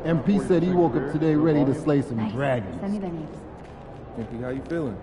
MP said he woke up today ready to slay some dragons. Send me their names. MP, how you feeling?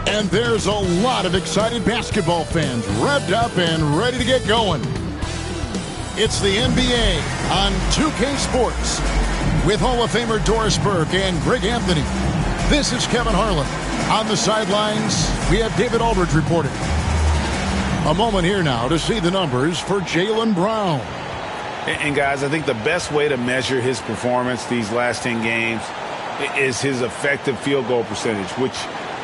And there's a lot of excited basketball fans revved up and ready to get going. It's the NBA on 2K Sports with Hall of Famer Doris Burke and Greg Anthony. This is Kevin Harlan. On the sidelines, we have David Aldridge reporting. A moment here now to see the numbers for Jaylen Brown. And guys, I think the best way to measure his performance these last 10 games is his effective field goal percentage, which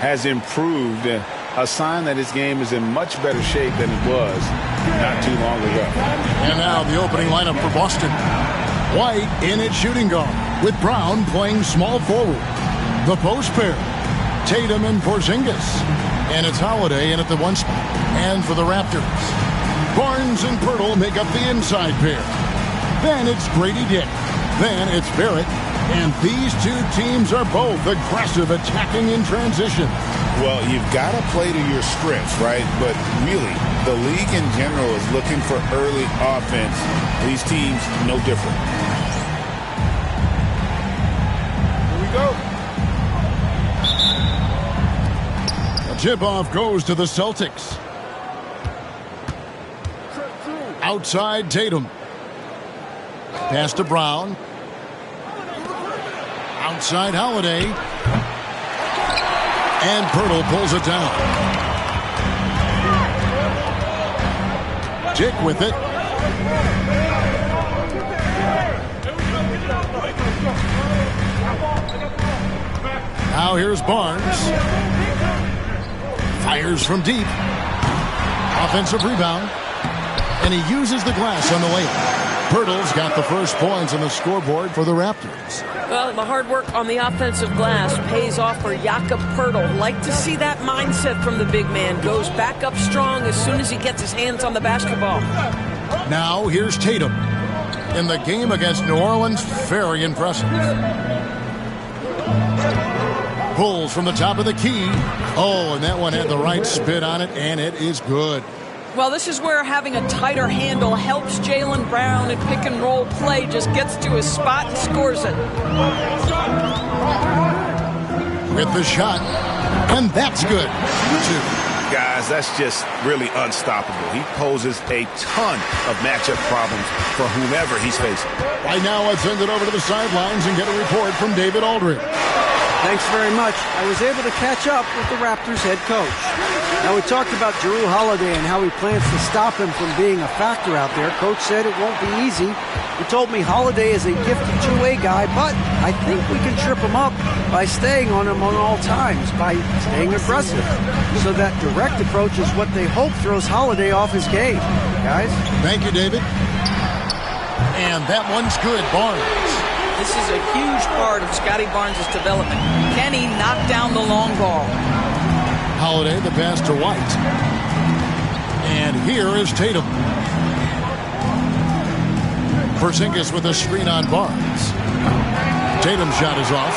has improved, a sign that his game is in much better shape than it was not too long ago. And now the opening lineup for Boston. White in at shooting guard, with Brown playing small forward. The post pair, Tatum and Porzingis. And it's Holiday in at the one spot. And for the Raptors, Barnes and Pirtle make up the inside pair. Then it's Grady Dick. Then it's Barrett. And these two teams are both aggressive, attacking in transition. Well, you've got to play to your strengths, right? But really, the league in general is looking for early offense. These teams, no different. Here we go. A tip-off goes to the Celtics. Outside Tatum. Pass to Brown. Outside Holiday. And Pirtle pulls it down. Dick with it. Now here's Barnes. Fires from deep. Offensive rebound. And he uses the glass on the layup. Pirtle's got the first points on the scoreboard for the Raptors. Well, the hard work on the offensive glass pays off for Jakob Pirtle. Like to see that mindset from the big man. Goes back up strong as soon as he gets his hands on the basketball. Now here's Tatum. In the game against New Orleans, very impressive. Pulls from the top of the key. Oh, and that one had the right spin on it, and it is good. Well, this is where having a tighter handle helps Jaylen Brown in pick-and-roll play. Just gets to his spot and scores it. With the shot, and that's good. Guys, that's just really unstoppable. He poses a ton of matchup problems for whomever he's facing. Right now, let's send it over to the sidelines and get a report from David Aldridge. Thanks very much. I was able to catch up with the Raptors head coach. Now, we talked about Jrue Holiday and how he plans to stop him from being a factor out there. Coach said it won't be easy. He told me Holiday is a gifted two-way guy, but I think we can trip him up by staying on him on all times, by staying aggressive. So that direct approach is what they hope throws Holiday off his game. Guys? Thank you, David. And that one's good, Barnes. This is a huge part of Scotty Barnes' development. Can he knock down the long ball? Holiday, the pass to White. And here is Tatum. Porzingis with a screen on Barnes. Tatum's shot is off.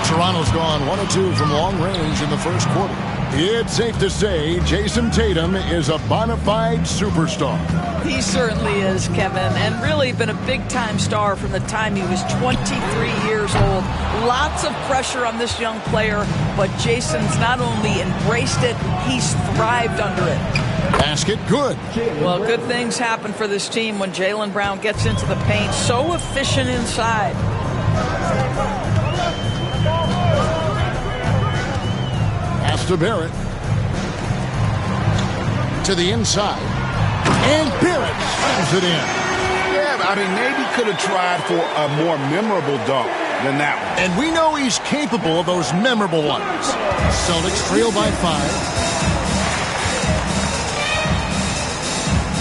Toronto's gone 1 of 2 from long range in the first quarter. It's safe to say Jason Tatum is a bona fide superstar. He certainly is, Kevin, and really been a big-time star from the time he was 23 years old. Lots of pressure on this young player, but Jason's not only embraced it, he's thrived under it. Basket good. Well, good things happen for this team when Jaylen Brown gets into the paint. So efficient inside. Pass to Barrett. To the inside. And Barrett slams it in. Yeah, I mean, maybe could have tried for a more memorable dunk than that one. And we know he's capable of those memorable ones. Celtics trail by 5.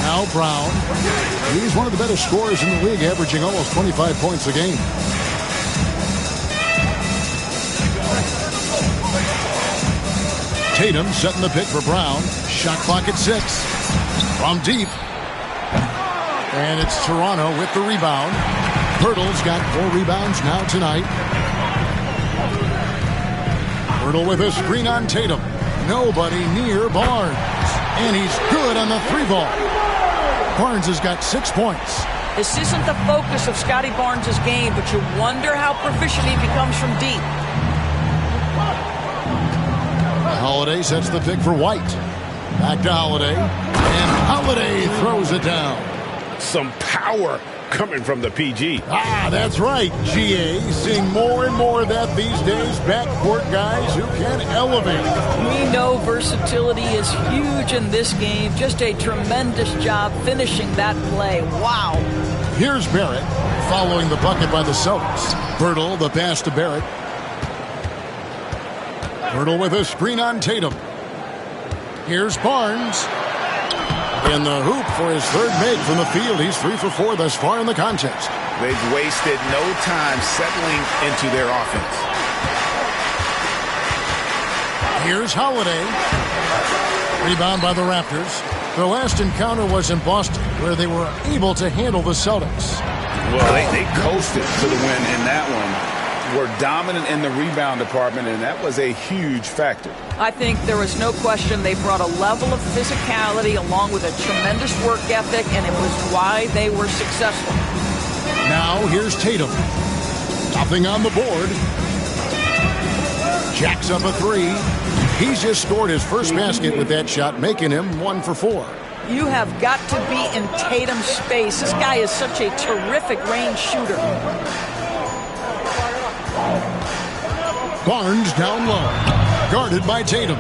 Now Brown. He's one of the better scorers in the league, averaging almost 25 points a game. Tatum setting the pick for Brown. Shot clock at 6. From deep. And it's Toronto with the rebound. Hurdle's got 4 rebounds now tonight. Hurdle with a screen on Tatum. Nobody near Barnes. And he's good on the 3-ball. Barnes has got 6 points. This isn't the focus of Scotty Barnes' game, but you wonder how proficient he becomes from deep. Holiday sets the pick for White. Back to Holiday. And Holiday throws it down. Some power coming from the PG. Ah, that's right, GA. Seeing more and more of that these days. Backcourt guys who can elevate. We know versatility is huge in this game. Just a tremendous job finishing that play. Wow. Here's Barrett following the bucket by the Celtics. Bertle, the pass to Barrett. Bertle with a screen on Tatum. Here's Barnes. In the hoop for his third make from the field. He's 3 for 4 thus far in the contest. They've wasted no time settling into their offense. Here's Holiday. Rebound by the Raptors. Their last encounter was in Boston, where they were able to handle the Celtics. Well, they coasted to the win in that one. Were dominant in the rebound department, and that was a huge factor. I think there was no question they brought a level of physicality along with a tremendous work ethic, and it was why they were successful. Now here's Tatum. Nothing on the board. Jacks up a 3. He's just scored his first basket with that shot, making him 1 for 4. You have got to be in Tatum's space. This guy is such a terrific range shooter. Barnes down low. Guarded by Tatum.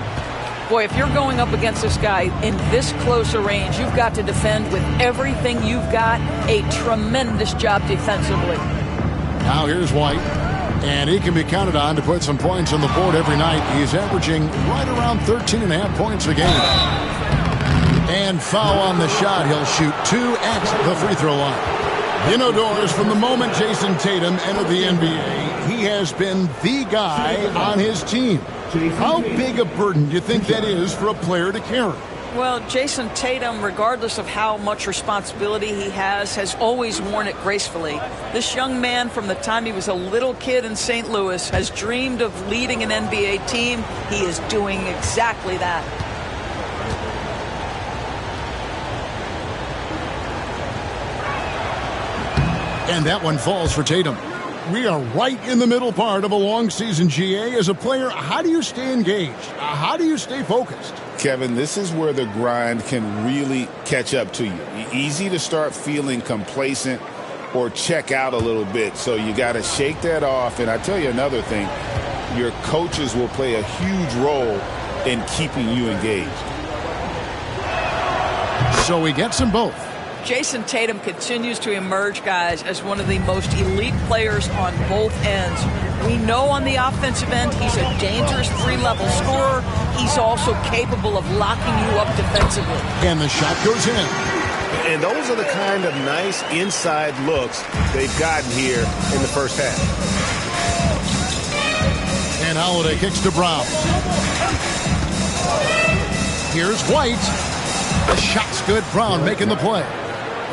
Boy, if you're going up against this guy in this close a range, you've got to defend with everything you've got. A tremendous job defensively. Now here's White. And he can be counted on to put some points on the board every night. He's averaging right around 13.5 points a game. And foul on the shot. He'll shoot 2 at the free throw line. You know, Doris, from the moment Jason Tatum entered the NBA, he has been the guy on his team. How big a burden do you think that is for a player to carry? Well, Jason Tatum, regardless of how much responsibility he has always worn it gracefully. This young man, from the time he was a little kid in St. Louis, has dreamed of leading an NBA team. He is doing exactly that. And that one falls for Tatum. We are right in the middle part of a long season, GA. As a player, how do you stay engaged? How do you stay focused? Kevin, this is where the grind can really catch up to you. Easy to start feeling complacent or check out a little bit. So you got to shake that off. And I tell you another thing, your coaches will play a huge role in keeping you engaged. So he gets them both. Jason Tatum continues to emerge, guys, as one of the most elite players on both ends. We know on the offensive end he's a dangerous three-level scorer. He's also capable of locking you up defensively. And the shot goes in. And those are the kind of nice inside looks they've gotten here in the first half. And Holiday kicks to Brown. Here's White. The shot's good. Brown making the play.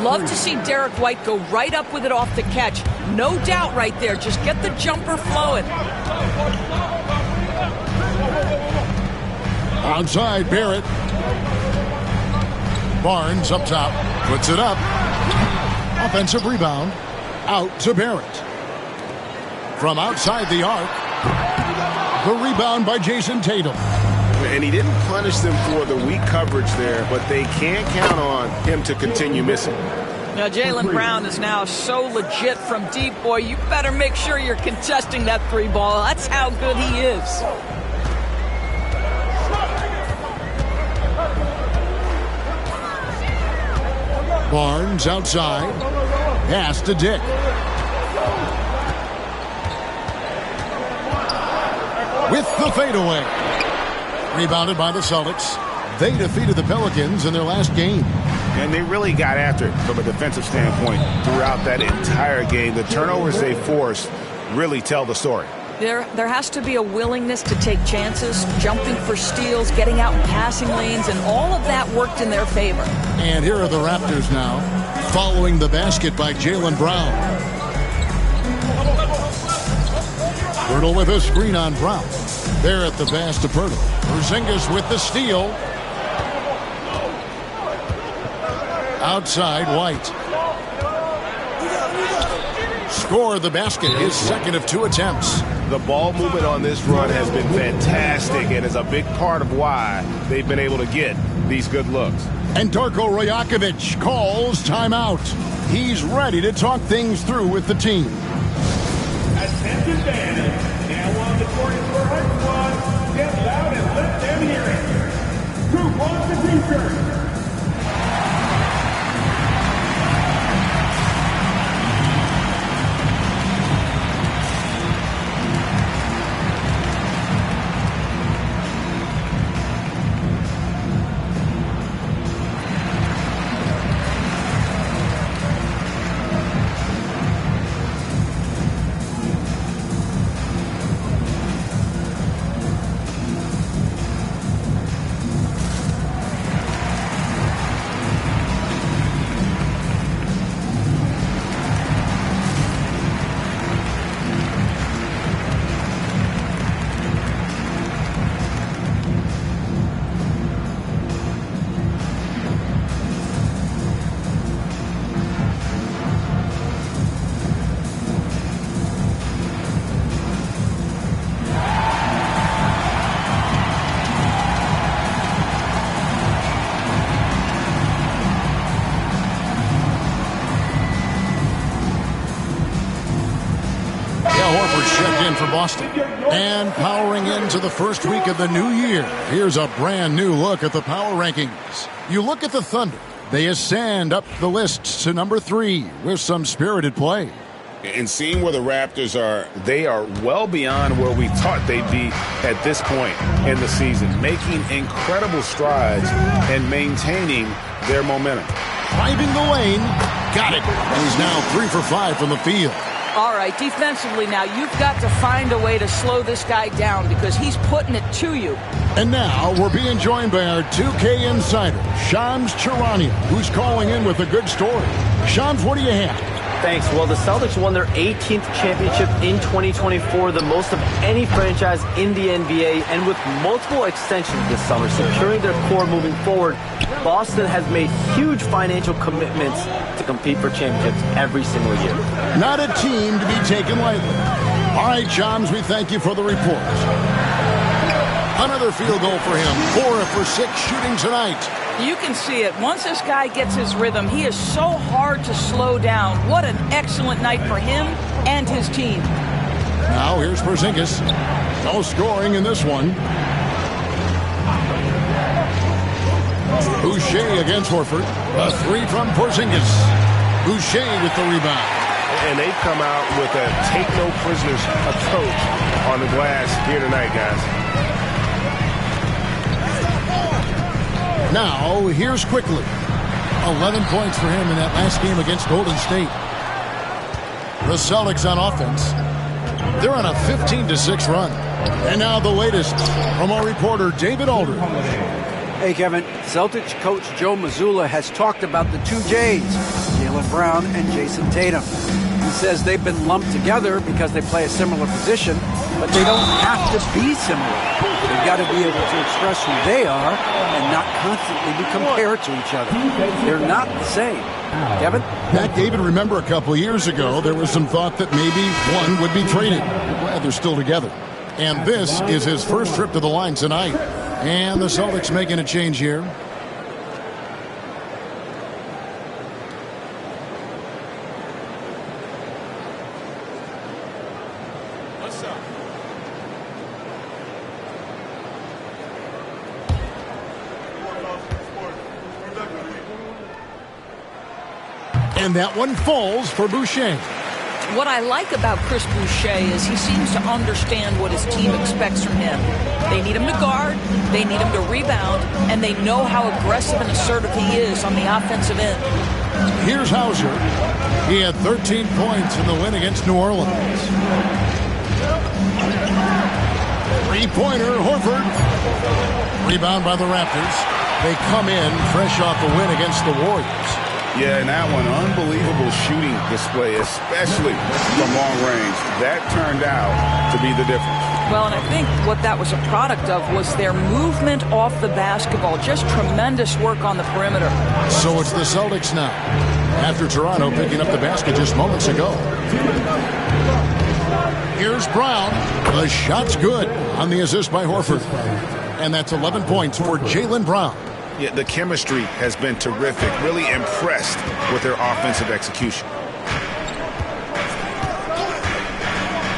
Love to see Derek White go right up with it off the catch. No doubt right there. Just get the jumper flowing. Outside, Barrett. Barnes up top. Puts it up. Offensive rebound. Out to Barrett. From outside the arc. The rebound by Jason Tatum. And he didn't punish them for the weak coverage there, but they can't count on him to continue missing. Now, Jaylen Brown is now so legit from deep, boy. You better make sure you're contesting that three ball. That's how good he is. Barnes outside. Pass to Dick. With the fadeaway. Rebounded by the Celtics. They defeated the Pelicans in their last game. And they really got after it from a defensive standpoint throughout that entire game. The turnovers they forced really tell the story. There has to be a willingness to take chances, jumping for steals, getting out in passing lanes, and all of that worked in their favor. And here are the Raptors now, following the basket by Jaylen Brown. Pirtle with a screen on Brown. There at the pass to Pirtle. Porzingis with the steal. Outside, White. Score the basket, his second of 2 attempts. The ball movement on this run has been fantastic and is a big part of why they've been able to get these good looks. And Darko Rajakovic calls timeout. He's ready to talk things through with the team. Attention fans, now on the court is for our squad. Get loud and let them hear it. Who wants the t-shirt? For Boston. And powering into the first week of the new year, here's a brand new look at the power rankings. You look at the Thunder. They ascend up the list to number 3 with some spirited play. And seeing where the Raptors are, they are well beyond where we thought they'd be at this point in the season, making incredible strides and maintaining their momentum. Driving the lane, got it. He's now 3 for 5 from the field. All right, defensively now, you've got to find a way to slow this guy down because he's putting it to you. And now we're being joined by our 2K insider, Shams Charania, who's calling in with a good story. Shams, what do you have? Thanks. Well, the Celtics won their 18th championship in 2024, the most of any franchise in the NBA, and with multiple extensions this summer, securing their core moving forward, Boston has made huge financial commitments to compete for championships every single year. Not a team to be taken lightly. All right, Shams, we thank you for the report. Another field goal for him. 4 for 6 shooting tonight. You can see it. Once this guy gets his rhythm, he is so hard to slow down. What an excellent night for him and his team. Now here's Porzingis. No scoring in this one. Boucher against Horford. A 3 from Porzingis. Boucher with the rebound. And they come out with a take-no-prisoners approach on the glass here tonight, guys. Now, here's Quickly. 11 points for him in that last game against Golden State. The Celtics on offense. They're on a 15-6 run. And now the latest from our reporter, David Aldridge. Hey, Kevin. Celtics coach Joe Mazzulla has talked about the 2 J's, Jaylen Brown and Jason Tatum. He says they've been lumped together because they play a similar position, but they don't have to be similar. They They've got to be able to express who they are and not constantly be compared to each other. They're not the same. Kevin? That, David, remember a couple of years ago, there was some thought that maybe one would be traded. We're glad they're still together. And this is his first trip to the line tonight. And the Celtics making a change here. And that one falls for Boucher. What I like about Chris Boucher is he seems to understand what his team expects from him. They need him to guard, they need him to rebound, and they know how aggressive and assertive he is on the offensive end. Here's Hauser. He had 13 points in the win against New Orleans. Three-pointer, Horford. Rebound by the Raptors. They come in fresh off a win against the Warriors. Yeah, and that one, unbelievable shooting display, especially from long range. That turned out to be the difference. Well, and I think what that was a product of was their movement off the basketball. Just tremendous work on the perimeter. So it's the Celtics now, after Toronto picking up the basket just moments ago. Here's Brown. The shot's good on the assist by Horford. And that's 11 points for Jaylen Brown. Yeah, the chemistry has been terrific. Really impressed with their offensive execution.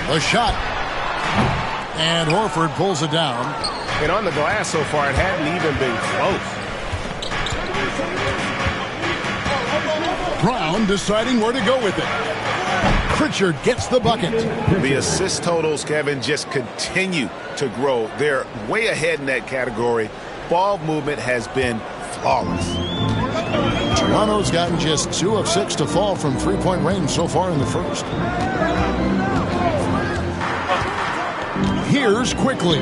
The shot. And Horford pulls it down. And on the glass so far, it hadn't even been close. Brown deciding where to go with it. Pritchard gets the bucket. The assist totals, Kevin, just continue to grow. They're way ahead in that category. Ball movement has been flawless. Toronto's gotten just 2 of 6 to fall from three-point range so far in the first. Here's Quickly.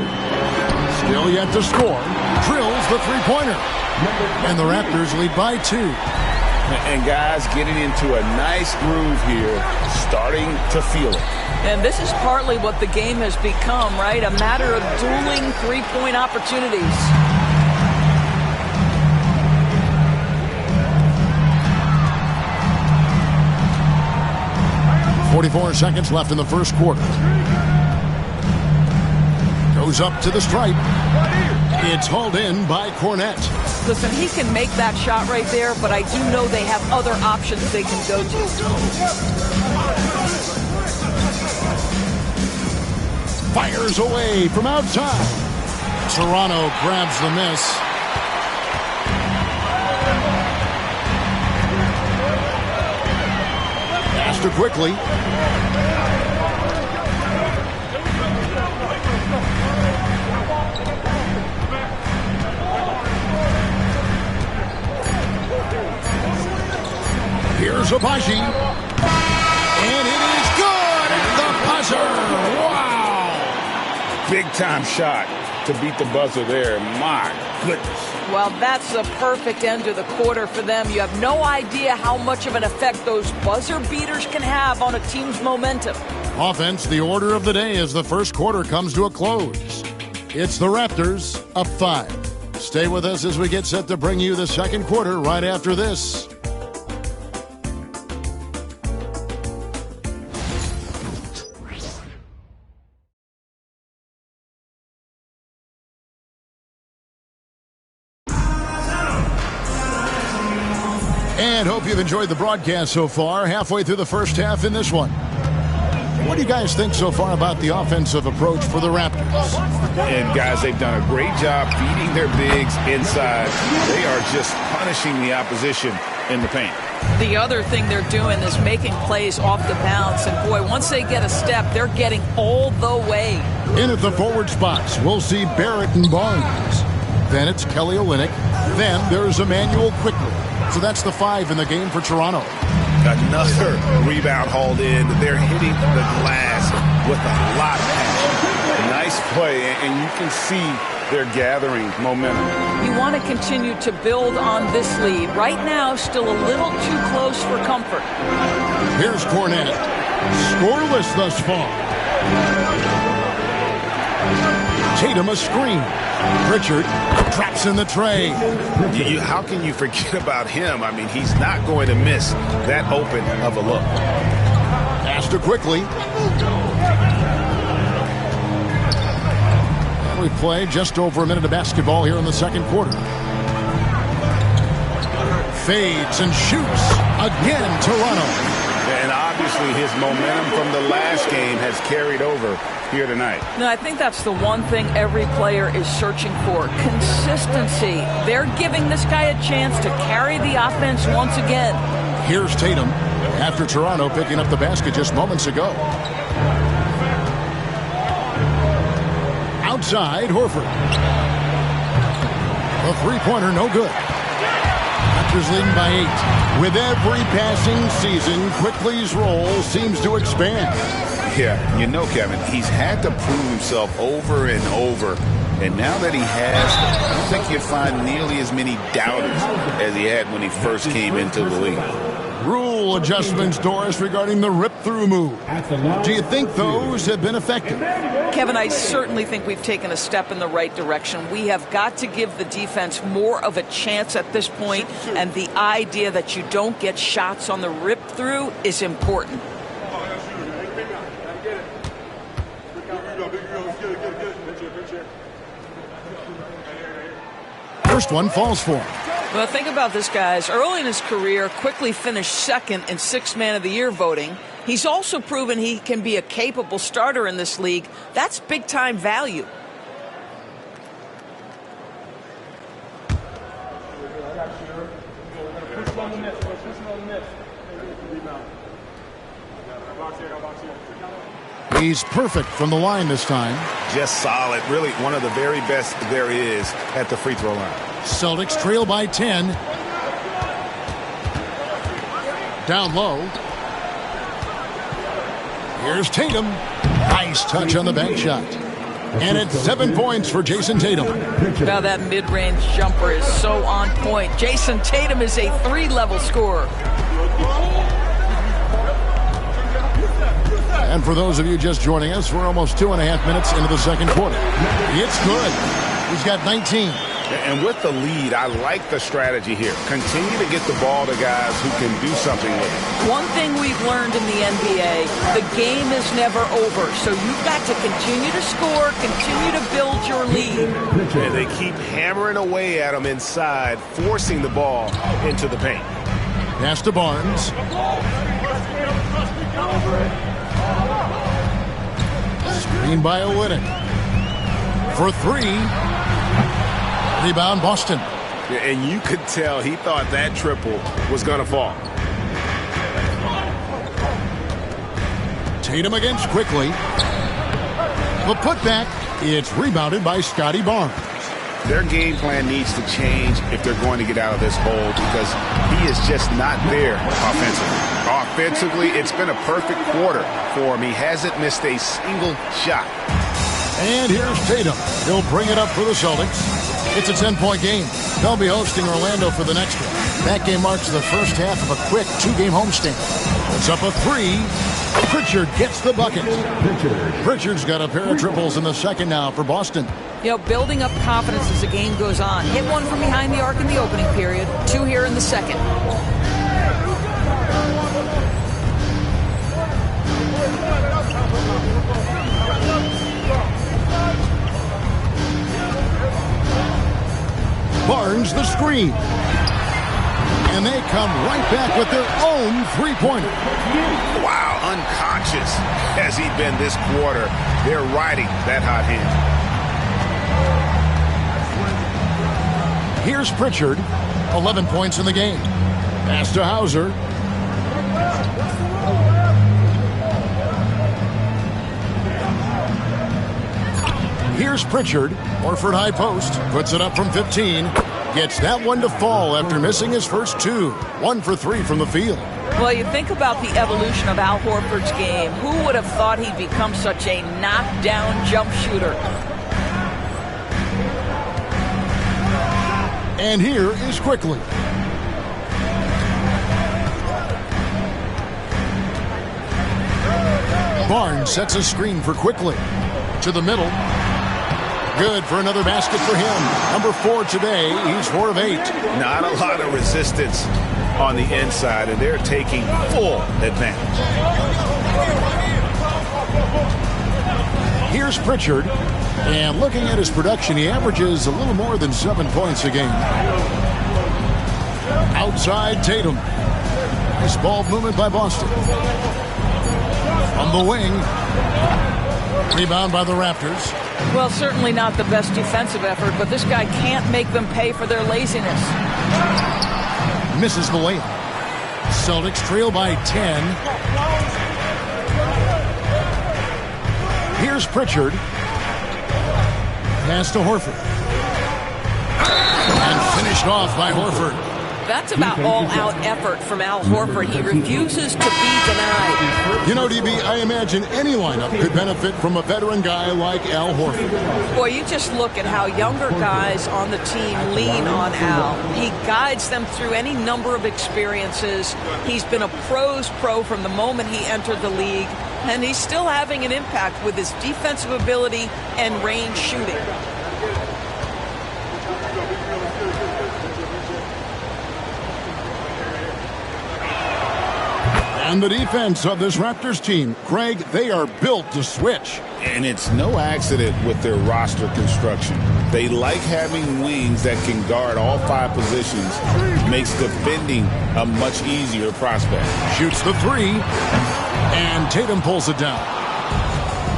Still yet to score. Drills the three-pointer. And the Raptors lead by 2. And guys getting into a nice groove here, starting to feel it. And this is partly what the game has become, right? A matter of dueling three-point opportunities. 44 seconds left in the first quarter. Goes up to the stripe. It's hauled in by Cornette. Listen, he can make that shot right there, but I do know they have other options they can go to. Fires away from outside. Toronto grabs the miss. Pass to Quickly. Here's Abaji. And it is good at the buzzer. Wow. Big time shot to beat the buzzer there. My goodness. Well, that's a perfect end to the quarter for them. You have no idea how much of an effect those buzzer beaters can have on a team's momentum. Offense, the order of the day as the first quarter comes to a close. It's the Raptors up 5. Stay with us as we get set to bring you the second quarter right after this. And hope you've enjoyed the broadcast so far. Halfway through the first half in this one. What do you guys think so far about the offensive approach for the Raptors? And guys, they've done a great job feeding their bigs inside. They are just punishing the opposition in the paint. The other thing they're doing is making plays off the bounce. And boy, once they get a step, they're getting all the way. In at the forward spots, we'll see Barrett and Barnes. Then it's Kelly Olynyk. Then there's Emmanuel Quickly. So that's the 5 in the game for Toronto. Another rebound hauled in. They're hitting the glass with a lot of passion. Nice play, and you can see they're gathering momentum. You want to continue to build on this lead. Right now, still a little too close for comfort. Here's Cornette. Scoreless thus far. Tatum a screen. Pritchard traps in the tray. How can you forget about him? I mean, he's not going to miss that open of a look. Pass to quickly. And we play just over a minute of basketball here in the second quarter. Fades and shoots. Again, Toronto. And obviously his momentum from the last game has carried over here tonight. No, I think that's the one thing every player is searching for. Consistency. They're giving this guy a chance to carry the offense once again. Here's Tatum after Toronto picking up the basket just moments ago. Outside, Horford. The three-pointer, no good. Raptors leading by 8. With every passing season, Quickly's role seems to expand. Yeah, you know, Kevin, he's had to prove himself over and over. And now that he has, I don't think you'll find nearly as many doubters as he had when he first came into the league. Rule adjustments, Doris, regarding the rip-through move. Do you think those have been effective? Kevin, I certainly think we've taken a step in the right direction. We have got to give the defense more of a chance at this point, and the idea that you don't get shots on the rip-through is important. First one falls for him. Well, think about this, guys. Early in his career, Quickly finished second in Sixth Man of the Year voting. He's also proven he can be a capable starter in this league. That's big-time value. He's perfect from the line this time. Just solid. Really one of the very best there is at the free throw line. Celtics trail by 10. Down low. Here's Tatum. Nice touch on the bank shot. And it's 7 points for Jason Tatum. Now that mid-range jumper is so on point. Jason Tatum is a 3-level scorer. And for those of you just joining us, we're almost 2.5 minutes into the second quarter. It's good. He's got 19. And with the lead, I like the strategy here. Continue to get the ball to guys who can do something with it. One thing we've learned in the NBA, the game is never over. So you've got to continue to score, continue to build your lead. And they keep hammering away at them inside, forcing the ball into the paint. Pass to Barnes. Screen by Olynyk. For 3. Rebound, Boston. And you could tell he thought that triple was going to fall. Tatum against Quickly. The putback. It's rebounded by Scotty Barnes. Their game plan needs to change if they're going to get out of this hole because he is just not there offensively. Offensively, it's been a perfect quarter for him. He hasn't missed a single shot. And here's Tatum. He'll bring it up for the Celtics. It's a 10-point game. They'll be hosting Orlando for the next one. That game marks the first half of a quick 2-game homestand. It's up a 3. Pritchard gets the bucket. Pritchard's got a pair of triples in the second now for Boston. You know, building up confidence as the game goes on. Hit one from behind the arc in the opening period. 2 here in the second. Barnes the screen. And they come right back with their own three-pointer. Wow, unconscious has he been this quarter. They're riding that hot hand. Here's Pritchard. 11 points in the game. Pass to Hauser. Here's Pritchard. Horford high post. Puts it up from 15. Gets that one to fall after missing his first 2. 1 for 3 from the field. Well, you think about the evolution of Al Horford's game. Who would have thought he'd become such a knockdown jump shooter? And here is Quickly. Barnes sets a screen for Quickly. To the middle. Good for another basket for him. Number 4 today. He's 4 of 8. Not a lot of resistance on the inside, and they're taking full advantage. Here's Pritchard. And looking at his production, he averages a little more than 7 points a game. Outside Tatum. Nice ball movement by Boston. From the wing. Rebound by the Raptors. Well, certainly not the best defensive effort, but this guy can't make them pay for their laziness. Misses the layup. Celtics trail by 10. Here's Pritchard. Pass to Horford. And finished off by Horford. That's about all-out effort from Al Horford. He refuses to be denied. You know, DB, I imagine any lineup could benefit from a veteran guy like Al Horford. Boy, you just look at how younger guys on the team lean on Al. He guides them through any number of experiences. He's been a pro's pro from the moment he entered the league, and he's still having an impact with his defensive ability and range shooting. And the defense of this Raptors team, Craig, they are built to switch. And it's no accident with their roster construction. They like having wings that can guard all 5 positions. Makes defending a much easier prospect. Shoots the 3. And Tatum pulls it down.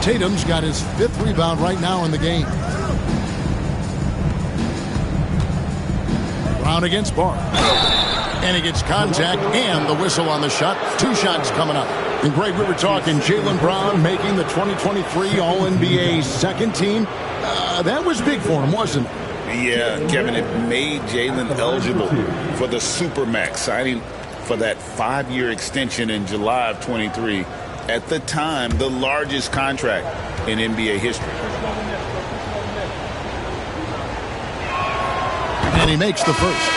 Tatum's got his 5th rebound right now in the game. Brown against Barr. And he gets contact and the whistle on the shot. 2 shots coming up. And Greg, we were talking Jaylen Brown making the 2023 All-NBA second team. That was big for him, wasn't it? Yeah, Kevin, it made Jaylen eligible for the Supermax, signing for that 5-year extension in July of 23. At the time, the largest contract in NBA history. And he makes the first.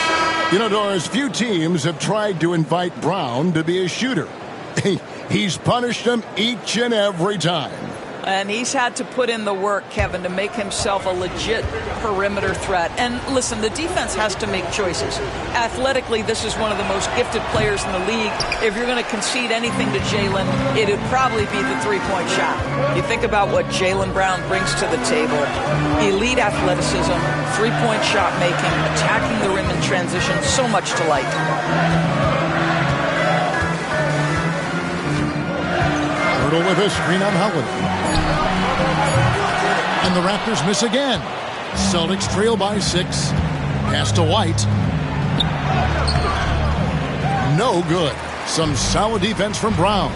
You know, Doris, few teams have tried to invite Brown to be a shooter. He's punished them each and every time. And he's had to put in the work, Kevin, to make himself a legit perimeter threat. And listen, the defense has to make choices. Athletically, this is one of the most gifted players in the league. If you're going to concede anything to Jaylen, it would probably be the 3-point shot. You think about what Jaylen Brown brings to the table. Elite athleticism, 3-point shot making, attacking the rim in transition, so much to like. Hurdle with a screen on Holiday. And the Raptors miss again. Celtics trail by 6. Pass to White. No good. Some solid defense from Brown.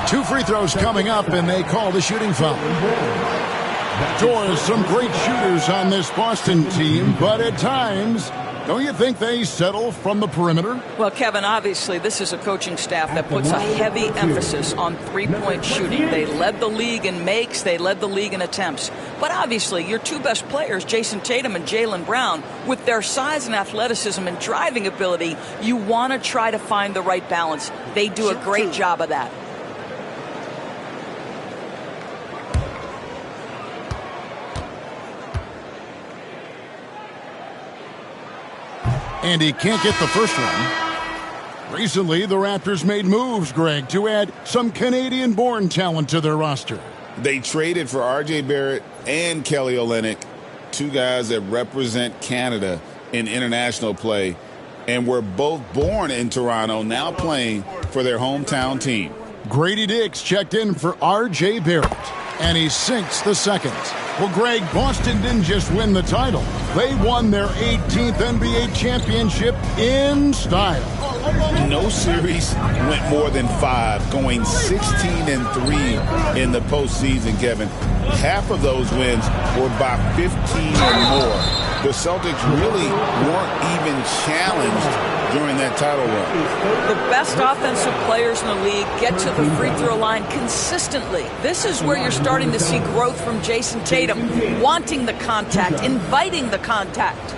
2 free throws coming up, and they call the shooting foul. Doors, some great shooters on this Boston team, but at times, don't you think they settle from the perimeter? Well, Kevin, obviously, this is a coaching staff that puts a heavy emphasis on 3-point shooting. They led the league in makes. They led the league in attempts. But obviously, your 2 best players, Jason Tatum and Jaylen Brown, with their size and athleticism and driving ability, you want to try to find the right balance. They do a great job of that. And he can't get the first one. Recently, the Raptors made moves, Greg, to add some Canadian-born talent to their roster. They traded for R.J. Barrett and Kelly Olynyk, 2 guys that represent Canada in international play, and were both born in Toronto, now playing for their hometown team. Grady Dix checked in for R.J. Barrett, and he sinks the second. Well, Greg, Boston didn't just win the title. They won their 18th NBA championship in style. No series went more than 5, going 16-3 in the postseason, Kevin. Half of those wins were by 15 or more. The Celtics really weren't even challenged during that title run. The best offensive players in the league get to the free throw line consistently. This is where you're starting to see growth from Jason Tatum, wanting the contact, inviting the contact.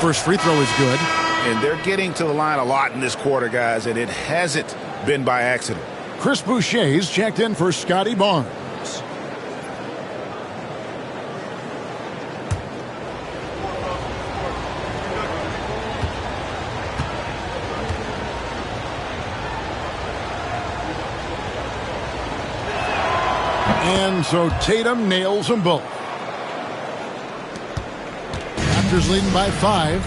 first free throw is good. And they're getting to the line a lot in this quarter, guys, and it hasn't been by accident. Chris Boucher's checked in for Scotty Barnes. And so Tatum nails them both. Raptors leading by 5.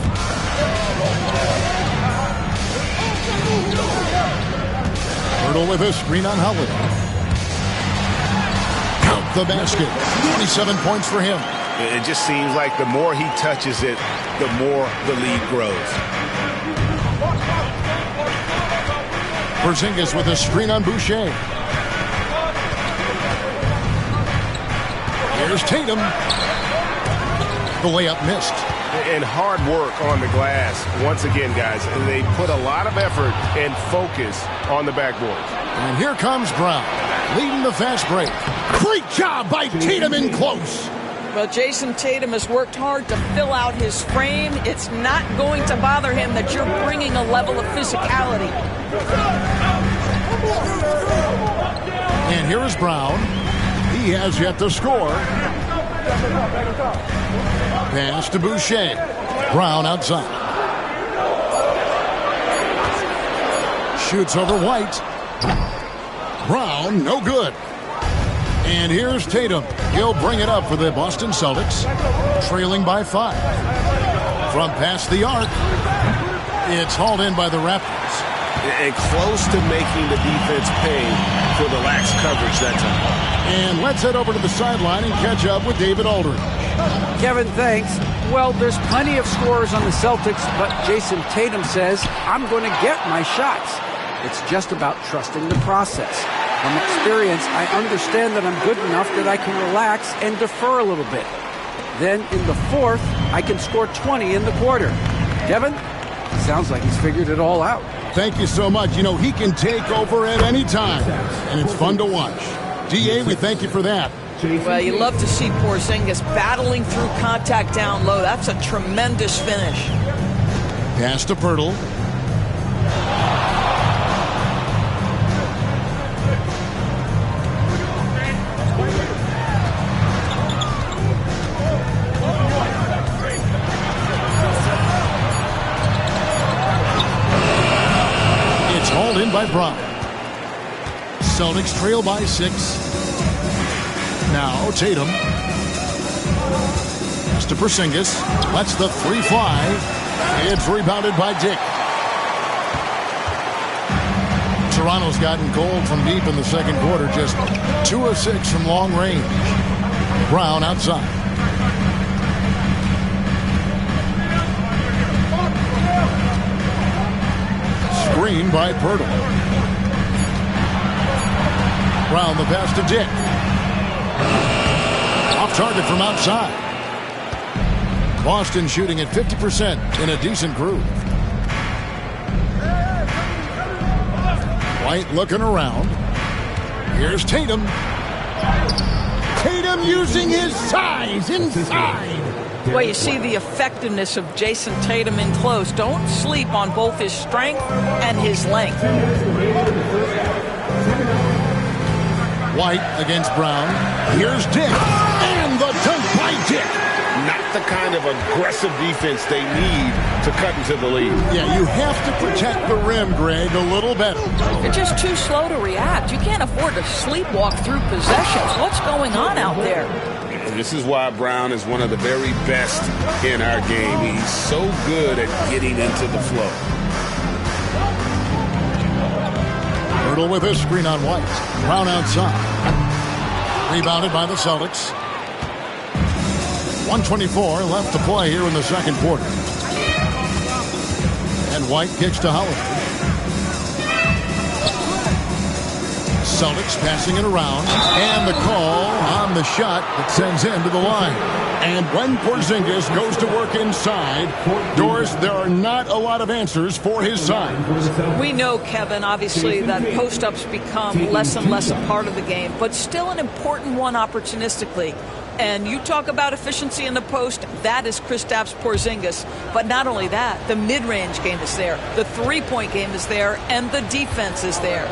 Hurdle with a screen on Holiday. Count the basket. 27 points for him. It just seems like the more he touches it, the more the lead grows. Porzingis with a screen on Boucher. Here's Tatum. The layup missed. And hard work on the glass. Once again, guys, they put a lot of effort and focus on the backboard. And here comes Brown, leading the fast break. Great job by Tatum in close. Well, Jason Tatum has worked hard to fill out his frame. It's not going to bother him that you're bringing a level of physicality. And here is Brown. He has yet to score. Pass to Boucher. Brown outside. Shoots over White. Brown, no good. And here's Tatum. He'll bring it up for the Boston Celtics, trailing by 5. From past the arc, it's hauled in by the Raptors. And close to making the defense pay for the lax coverage that time. And let's head over to the sideline and catch up with David Aldridge. Kevin, thanks. Well, there's plenty of scorers on the Celtics, but Jason Tatum says, I'm going to get my shots. It's just about trusting the process. From experience, I understand that I'm good enough that I can relax and defer a little bit. Then in the fourth, I can score 20 in the quarter. Kevin, sounds like he's figured it all out. Thank you so much. You know, he can take over at any time, and it's fun to watch. D.A., we thank you for that. Well, you love to see Porzingis battling through contact down low. That's a tremendous finish. Pass to Pirtle. It's hauled in by Brown. Celtics trail by 6. Now Tatum. Pass to Porzingis. Lets the 3 fly. It's rebounded by Dick. Toronto's gotten cold from deep in the second quarter. Just 2 of 6 from long range. Brown outside. Screen by Pirtle. Brown the pass to Dick. Off target from outside. Boston shooting at 50% in a decent groove. White looking around. Here's Tatum. Tatum using his size inside. Well, you see the effectiveness of Jason Tatum in close. Don't sleep on both his strength and his length. White against Brown. Here's Dick. And the dunk by Dick. Not the kind of aggressive defense they need to cut into the lead. Yeah, you have to protect the rim, Greg, a little better. You're just too slow to react. You can't afford to sleepwalk through possessions. What's going on out there? This is why Brown is one of the very best in our game. He's so good at getting into the flow. Pirtle with a screen on White. Brown outside. Rebounded by the Celtics. 1:24 left to play here in the second quarter. And White kicks to Holiday. Celtics passing it around. And the call on the shot that sends him to the line. And when Porzingis goes to work inside, Doris, there are not a lot of answers for his side. We know, Kevin, obviously, that post-ups become less and less a part of the game, but still an important one opportunistically. And you talk about efficiency in the post, that is Kristaps Porzingis. But not only that, the mid-range game is there, the three-point game is there, and the defense is there.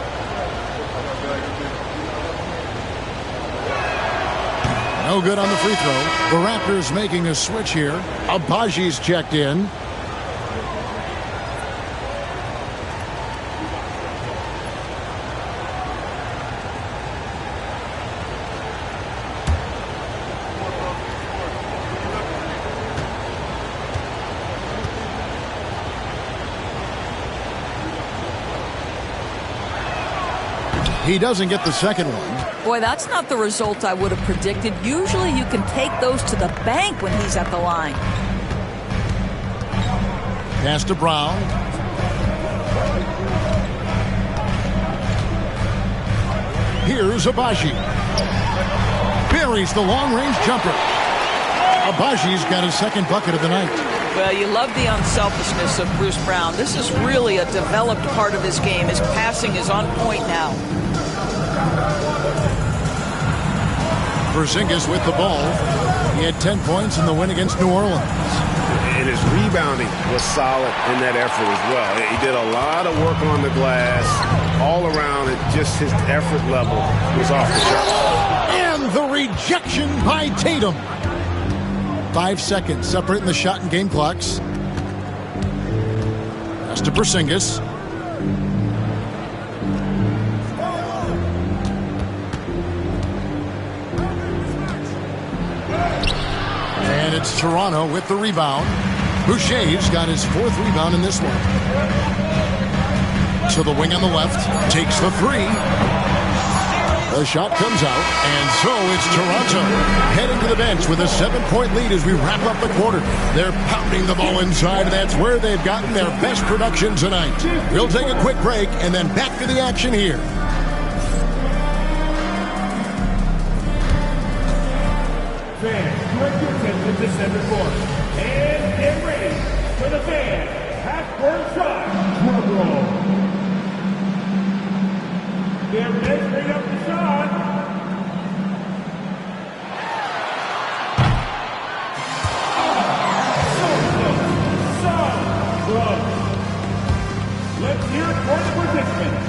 No good on the free throw. The Raptors making a switch here. Abaji's checked in. He doesn't get the second one. Boy, that's not the result I would have predicted. Usually you can take those to the bank when he's at the line. Pass to Brown. Here's Abaji. Buries the long-range jumper. Abaji's got his second bucket of the night. Well, you love the unselfishness of Bruce Brown. This is really a developed part of his game. His passing is on point now. Porzingis with the ball. He had 10 points in the win against New Orleans. And his rebounding was solid in that effort as well. He did a lot of work on the glass, all around it. Just his effort level was off the chart. And the rejection by Tatum. 5 seconds separating the shot and game clocks. Pass to Porzingis. And it's Toronto with the rebound. Boucher's got his fourth rebound in this one. To the wing on the left. Takes the three. The shot comes out. And so it's Toronto heading to the bench with a 7-point lead as we wrap up the quarter. They're pounding the ball inside, and that's where they've gotten their best production tonight. We'll take a quick break and then back to the action here. Fans, direct your attention to center court. And get ready for the fan half-court shot. Drum roll. They're measuring up the shot. Let's hear it for the participants.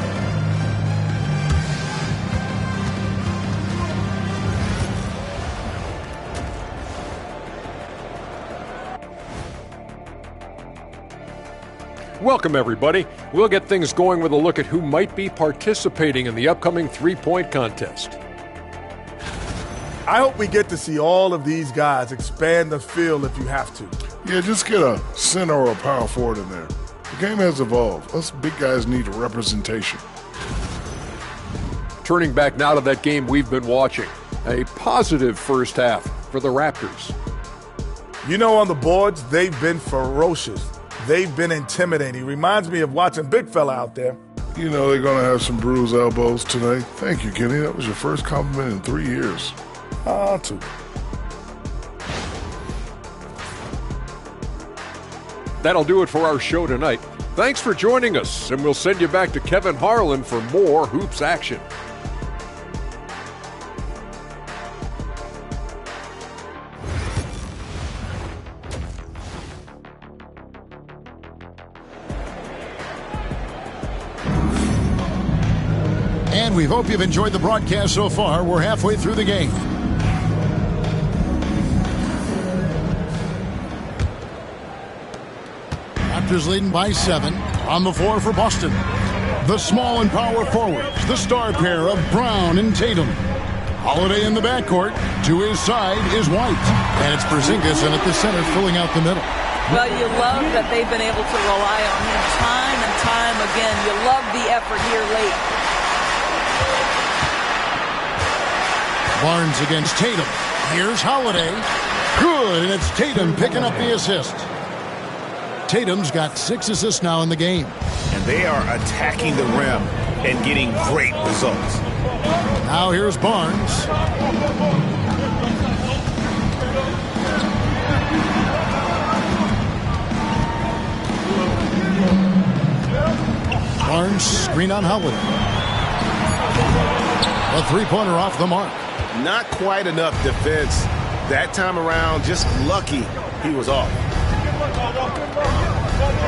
Welcome, everybody. We'll get things going with a look at who might be participating in the upcoming three-point contest. I hope we get to see all of these guys expand the field if you have to. Yeah, just get a center or a power forward in there. The game has evolved. Us big guys need representation. Turning back now to that game we've been watching. A positive first half for the Raptors. You know, on the boards, they've been ferocious. They've been intimidating. Reminds me of watching big fella out there. You know they're going to have some bruised elbows tonight. Thank you, Kenny. That was your first compliment in 3 years. Two. That'll do it for our show tonight. Thanks for joining us, and we'll send you back to Kevin Harlan for more hoops action. And we hope you've enjoyed the broadcast so far. We're halfway through the game. Raptors leading by 7. On the floor for Boston. The small and power forwards. The star pair of Brown and Tatum. Holiday in the backcourt. To his side is White. And it's Porzingis in at the center filling out the middle. Well, you love that they've been able to rely on him time and time again. You love the effort here late. Barnes against Tatum. Here's Holiday. Good, and it's Tatum picking up the assist. Tatum's got 6 assists now in the game. And they are attacking the rim and getting great results. Now here's Barnes. Barnes screen on Holiday. A three-pointer off the mark. Not quite enough defense That time around, just lucky he was off.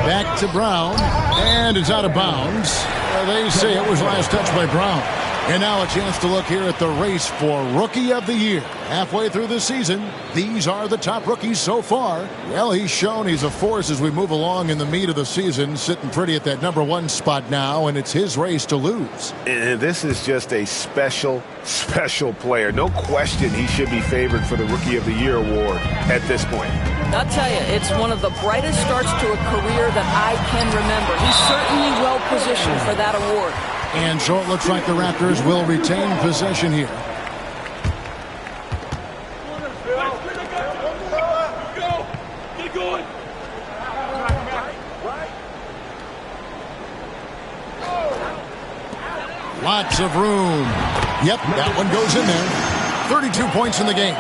Back to Brown, and it's out of bounds. They say it was last touched by Brown. And now a chance to look here at the race for Rookie of the Year. Halfway through the season, these are the top rookies so far. Well, he's shown he's a force as we move along in the meat of the season, sitting pretty at that #1 spot now, and it's his race to lose. And this is just a special, special player. No question he should be favored for the Rookie of the Year award at this point. I'll tell you, it's one of the brightest starts to a career that I can remember. He's certainly well positioned for that award. And so it looks like the Raptors will retain possession here. Lots of room. Yep, that one goes in there. 32 points in the game.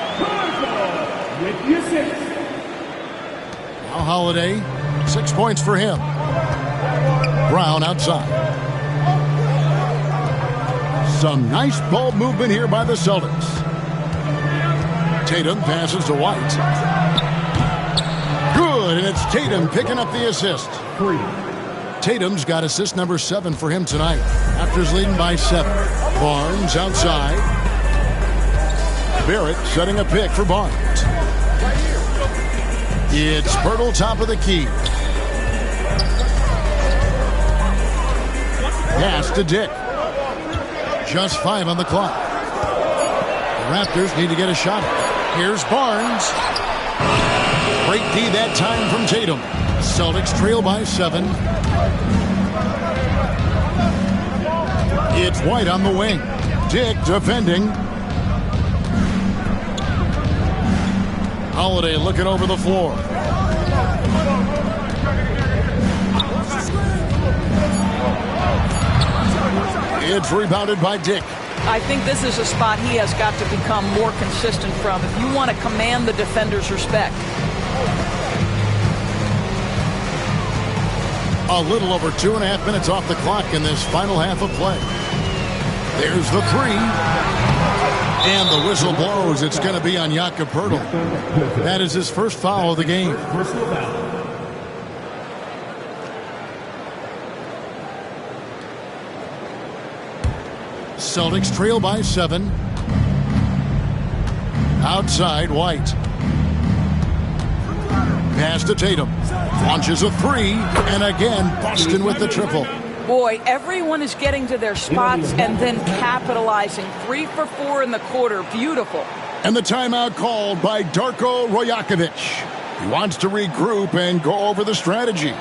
Now Holiday, 6 points for him. Brown outside. Some nice ball movement here by the Celtics. Tatum passes to White. Good, and it's Tatum picking up the assist. Tatum's got assist number 7 for him tonight. Raptors leading by 7. Barnes outside. Barrett setting a pick for Barnes. It's Pirtle top of the key. Pass to Dick. Just 5 on the clock. The Raptors need to get a shot. Here's Barnes. Great D that time from Tatum. Celtics trail by 7. It's White on the wing. Dick defending. Holiday looking over the floor. It's rebounded by Dick. I think this is a spot he has got to become more consistent from if you want to command the defender's respect. A little over 2.5 minutes off the clock in this final half of play. There's the 3. And the whistle blows. It's going to be on Jakob Pirtle. That is his first foul of the game. Celtics trail by 7. Outside, White. Pass to Tatum. Launches a 3. And again, Boston with the triple. Boy, everyone is getting to their spots and then capitalizing. 3 for 4 in the quarter. Beautiful. And the timeout called by Darko Rajakovic. He wants to regroup and go over the strategy.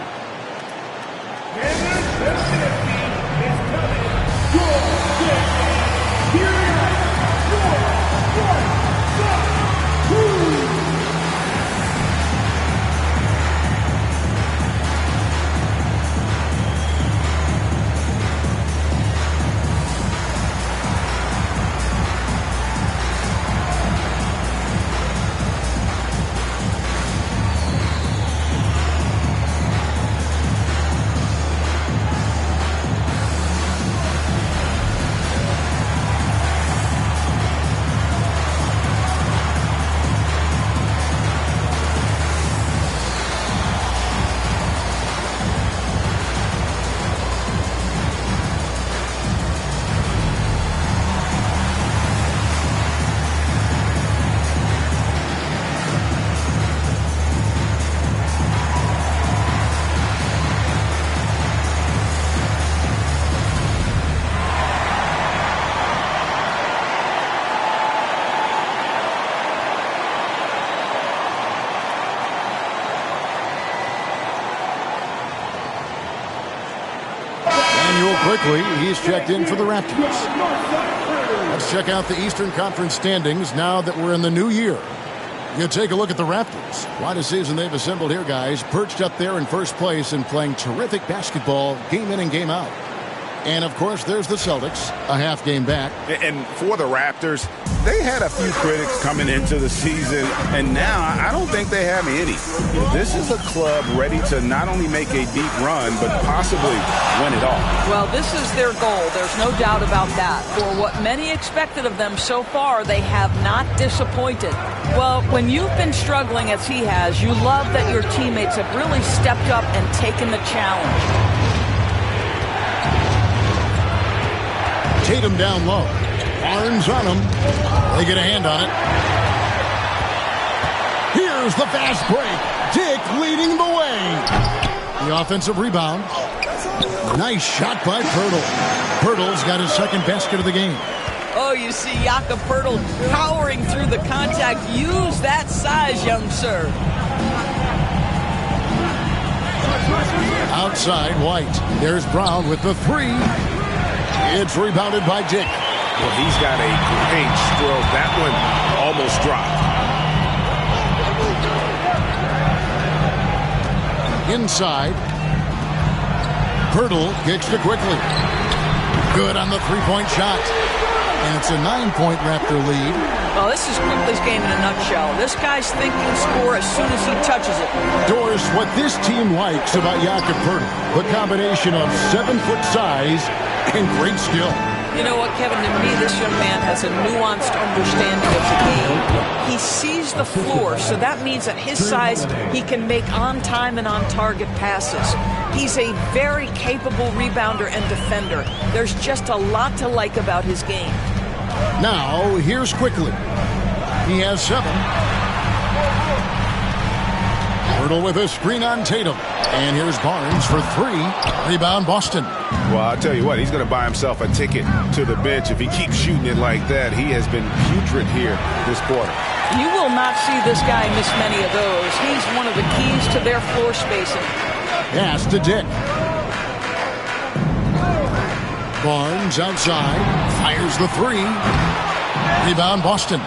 Quickly, he's checked in for the Raptors. Let's check out the Eastern Conference standings now that we're in the new year. You take a look at the Raptors. Quite a season they've assembled here, guys. Perched up there in first place and playing terrific basketball game in and game out. And, of course, there's the Celtics, a half game back. And for the Raptors, they had a few critics coming into the season, and now I don't think they have any. This is a club ready to not only make a deep run, but possibly win it all. Well, this is their goal. There's no doubt about that. For what many expected of them so far, they have not disappointed. Well, when you've been struggling as he has, you love that your teammates have really stepped up and taken the challenge. Tatum down low. Barnes on him. They get a hand on it. Here's the fast break. Dick leading the way. The offensive rebound. Nice shot by Pirtle. Pirtle's got his second basket of the game. Oh, you see Jakob Pirtle powering through the contact. Use that size, young sir. Outside, White. There's Brown with the three. It's rebounded by Dick. Well, he's got a great stroke. That one almost dropped. Inside. Pirtle kicks to quickly. Good on the three-point shot. And it's a 9-point Raptor lead. Well, this is Quickly's game in a nutshell. This guy's thinking score as soon as he touches it. Doris, what this team likes about Jakob Pirtle, the combination of 7-foot size and great skill. You know what, Kevin, to me, this young man has a nuanced understanding of the game. He sees the floor, so that means at his size, he can make on-time and on-target passes. He's a very capable rebounder and defender. There's just a lot to like about his game. Now, here's Quickly. He has 7. Pirtle with a screen on Tatum. And here's Barnes for 3. Rebound, Boston. Well, I'll tell you what, he's going to buy himself a ticket to the bench. If he keeps shooting it like that, he has been putrid here this quarter. You will not see this guy miss many of those. He's one of the keys to their floor spacing. Pass to Dick. Barnes outside. Fires the 3. Rebound, Boston.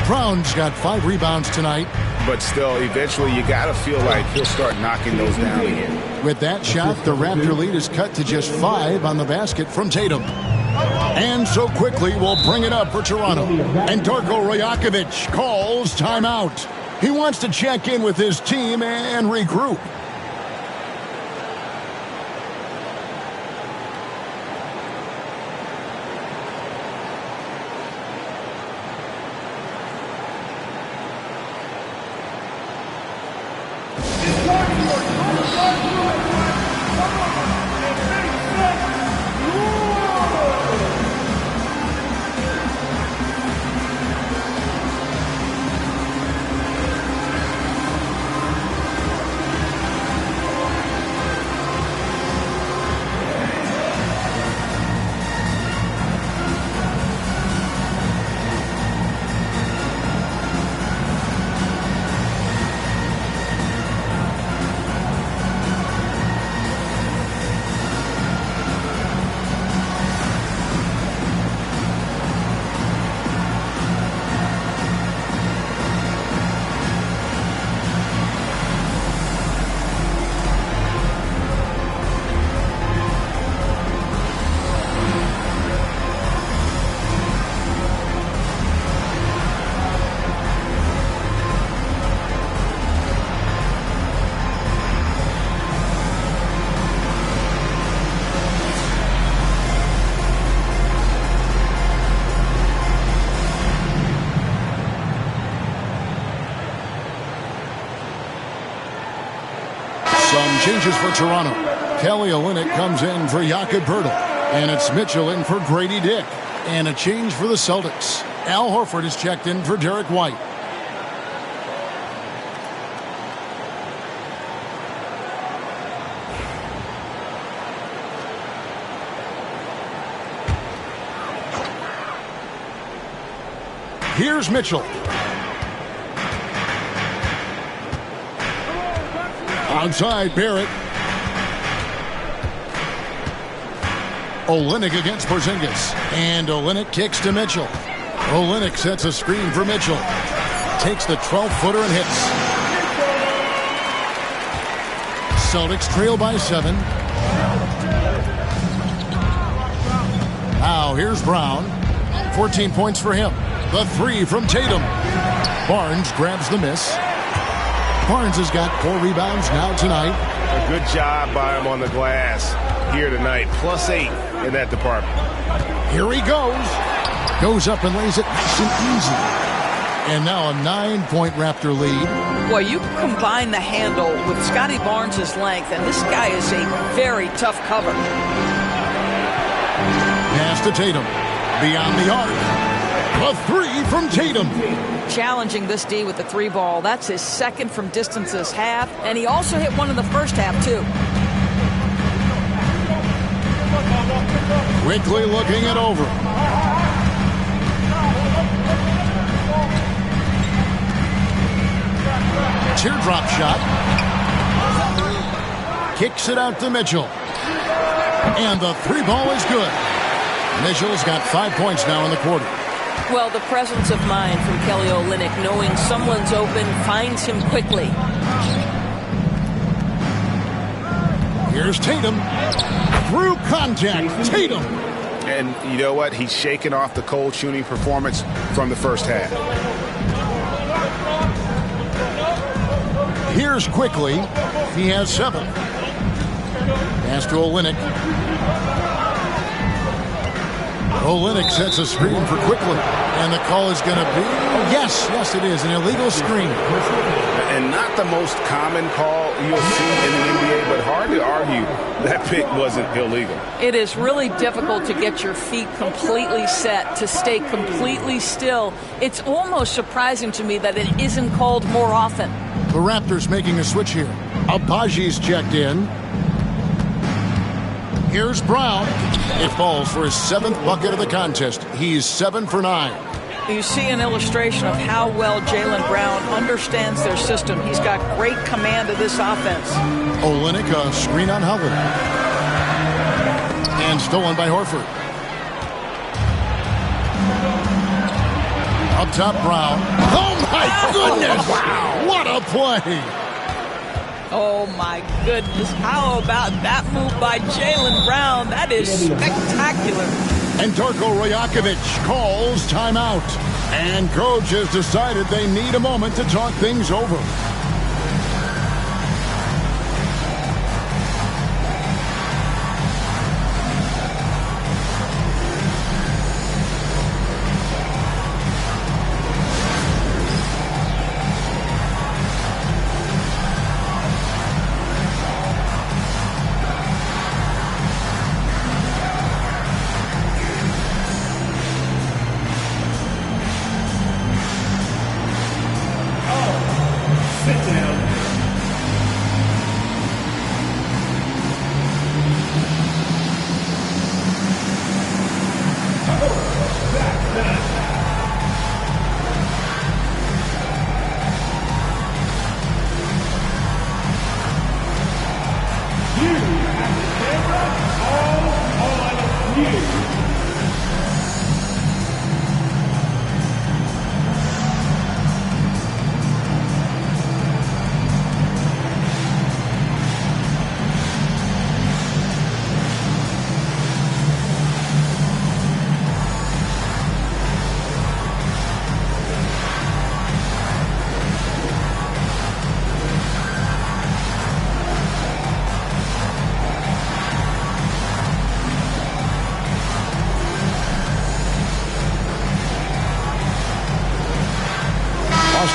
Brown's got 5 rebounds tonight. But still, eventually, you got to feel like he'll start knocking those down again. With that shot, the Raptor lead is cut to just 5 on the basket from Tatum. And so Quickly will bring it up for Toronto. And Darko Rajakovic calls timeout. He wants to check in with his team and regroup. Some changes for Toronto. Kelly Olynyk comes in for Jakob Pirtle. And it's Mitchell in for Grady Dick. And a change for the Celtics. Al Horford is checked in for Derek White. Here's Mitchell. Outside, Barrett. Olynyk against Porzingis. And Olynyk kicks to Mitchell. Olynyk sets a screen for Mitchell. Takes the 12-footer and hits. Celtics trail by 7. here's Brown. 14 points for him. The three from Tatum. Barnes grabs the miss. Barnes has got 4 rebounds now tonight. A good job by him on the glass here tonight. +8 in that department. Here he goes. Goes up and lays it nice and easy. And now a 9-point Raptor lead. Well, you combine the handle with Scotty Barnes' length, and this guy is a very tough cover. Pass to Tatum. Beyond the arc. A three from Tatum. Challenging this D with the 3 ball. That's his second from distance this half, and he also hit one in the first half, too. Quickly looking it over. Teardrop shot. Kicks it out to Mitchell. And the 3 ball is good. Mitchell's got 5 points now in the quarter. Well, the presence of mind from Kelly Olynyk, knowing someone's open, finds him quickly. Here's Tatum. Through contact, Tatum. And you know what? He's shaking off the cold shooting performance from the first half. Here's quickly. He has 7. Pass to Olynyk. Olynyk sets a screen for quickly. And the call is going to be, yes, it is, an illegal screen. And not the most common call you'll see in the NBA, but hard to argue that pick wasn't illegal. It is really difficult to get your feet completely set, to stay completely still. It's almost surprising to me that it isn't called more often. The Raptors making a switch here. Abaji's checked in. Here's Brown. It falls for his 7th bucket of the contest. He's 7 for 9. You see an illustration of how well Jaylen Brown understands their system. He's got great command of this offense. Olynyk, a screen on Holiday. And stolen by Horford. Up top, Brown. Oh, my goodness! Wow. What a play! Oh, my goodness. How about that move by Jaylen Brown? That is spectacular. And Darko Rajakovic calls timeout. And coach has decided they need a moment to talk things over.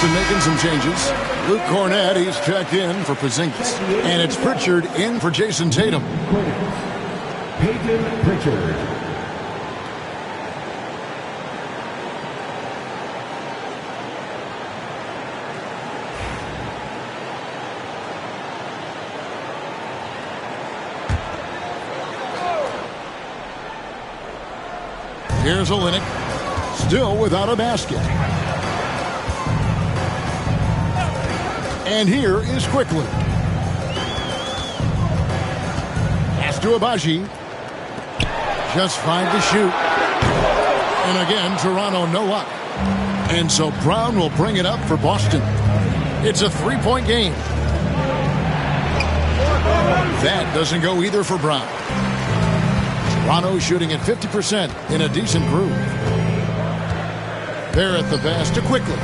Making some changes. Luke Cornett, he's checked in for Porzingis. And it's Pritchard in for Jason Tatum. Peyton Pritchard. Here's Olynyk, still without a basket. And here is quickly. Pass to Abaji. Just 5 to shoot. And again, Toronto no luck. And so Brown will bring it up for Boston. It's a 3-point game. That doesn't go either for Brown. Toronto shooting at 50% in a decent groove. Barrett the pass to Quickly.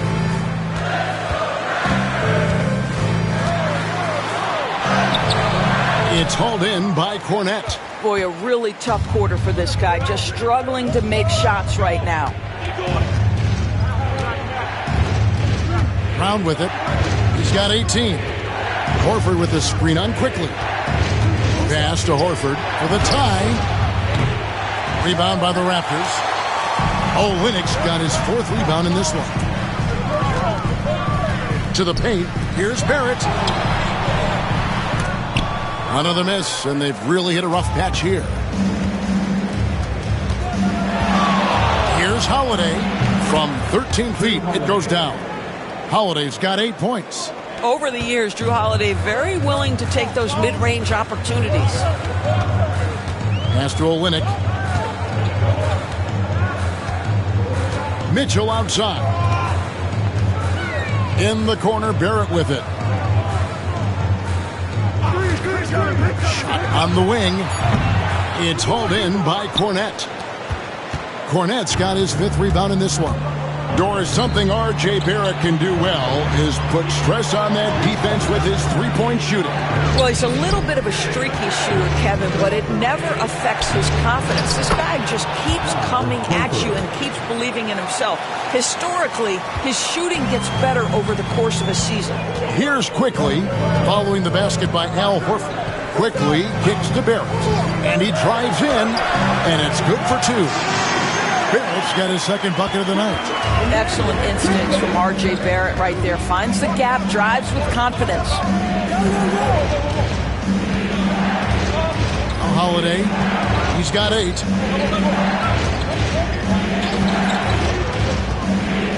It's hauled in by Cornette. Boy, a really tough quarter for this guy. Just struggling to make shots right now. Brown with it. He's got 18. Horford with the screen on Quickly. Pass to Horford for the tie. Rebound by the Raptors. Olynyk's got his 4th rebound in this one. To the paint. Here's Barrett. Another miss, and they've really hit a rough patch here. Here's Holiday. From 13 feet, it goes down. Holiday's got 8 points. Over the years, Drew Holiday very willing to take those mid-range opportunities. Pass to Olynyk. Mitchell outside. In the corner, Barrett with it. Shot on the wing. It's hauled in by Cornette. Cornette's got his 5th rebound in this one. Doris, something R.J. Barrett can do well is put stress on that defense with his 3-point shooting. Well, he's a little bit of a streaky shooter, Kevin, but it never affects his confidence. This guy just keeps coming at you and keeps believing in himself. Historically, his shooting gets better over the course of a season. Here's Quickly, following the basket by Al Horford. Quickly kicks to Barrett, and he drives in, and it's good for 2. Barrett's got his 2nd bucket of the night. Excellent instincts from R.J. Barrett right there. Finds the gap, drives with confidence. Holiday, he's got 8.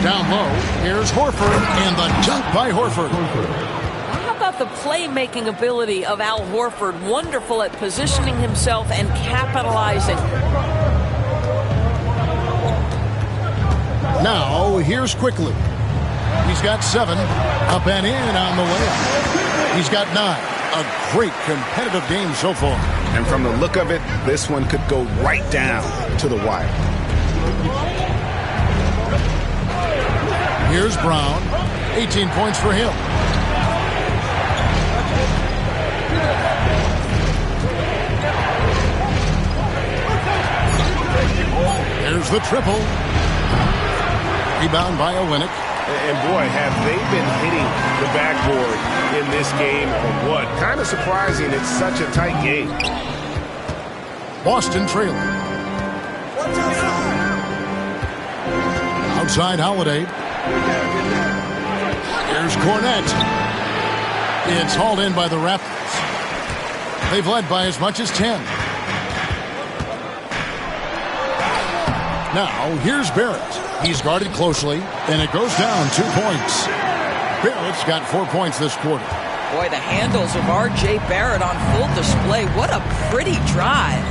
Down low, here's Horford, and the dunk by Horford. How about the playmaking ability of Al Horford? Wonderful at positioning himself and capitalizing. Now, here's Quickly. He's got 7. Up and in on the way. He's got 9. A great competitive game so far. And from the look of it, this one could go right down to the wire. Here's Brown. 18 points for him. Here's the triple. Rebound by Olynyk. And boy, have they been hitting the backboard in this game or what? Kind of surprising it's such a tight game. Boston trailing. Outside Holiday. Here's Cornette. It's hauled in by the Raptors. They've led by as much as 10. Now, here's Barrett. He's guarded closely, and it goes down 2 points. Barrett's got 4 points this quarter. Boy, the handles of R.J. Barrett on full display. What a pretty drive.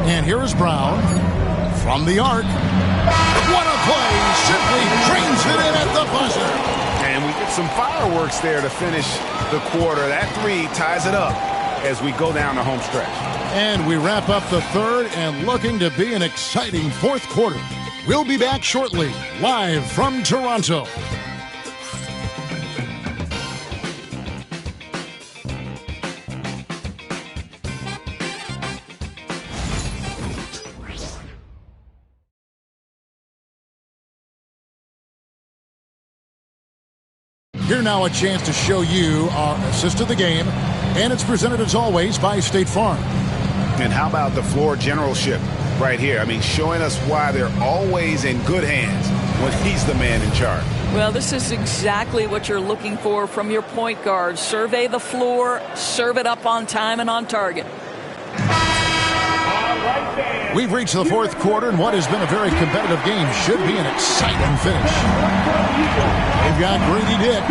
And here is Brown from the arc. What a play! Simply drains it in at the buzzer. And we get some fireworks there to finish the quarter. That 3 ties it up as we go down the home stretch. And we wrap up the 3rd and looking to be an exciting 4th quarter. We'll be back shortly, live from Toronto. Here now a chance to show you our assist of the game, and it's presented as always by State Farm. And how about the floor generalship right here? I mean, showing us why they're always in good hands when he's the man in charge. Well, this is exactly what you're looking for from your point guard. Survey the floor, serve it up on time and on target. We've reached the 4th quarter, and what has been a very competitive game should be an exciting finish. We've got Grady Dick.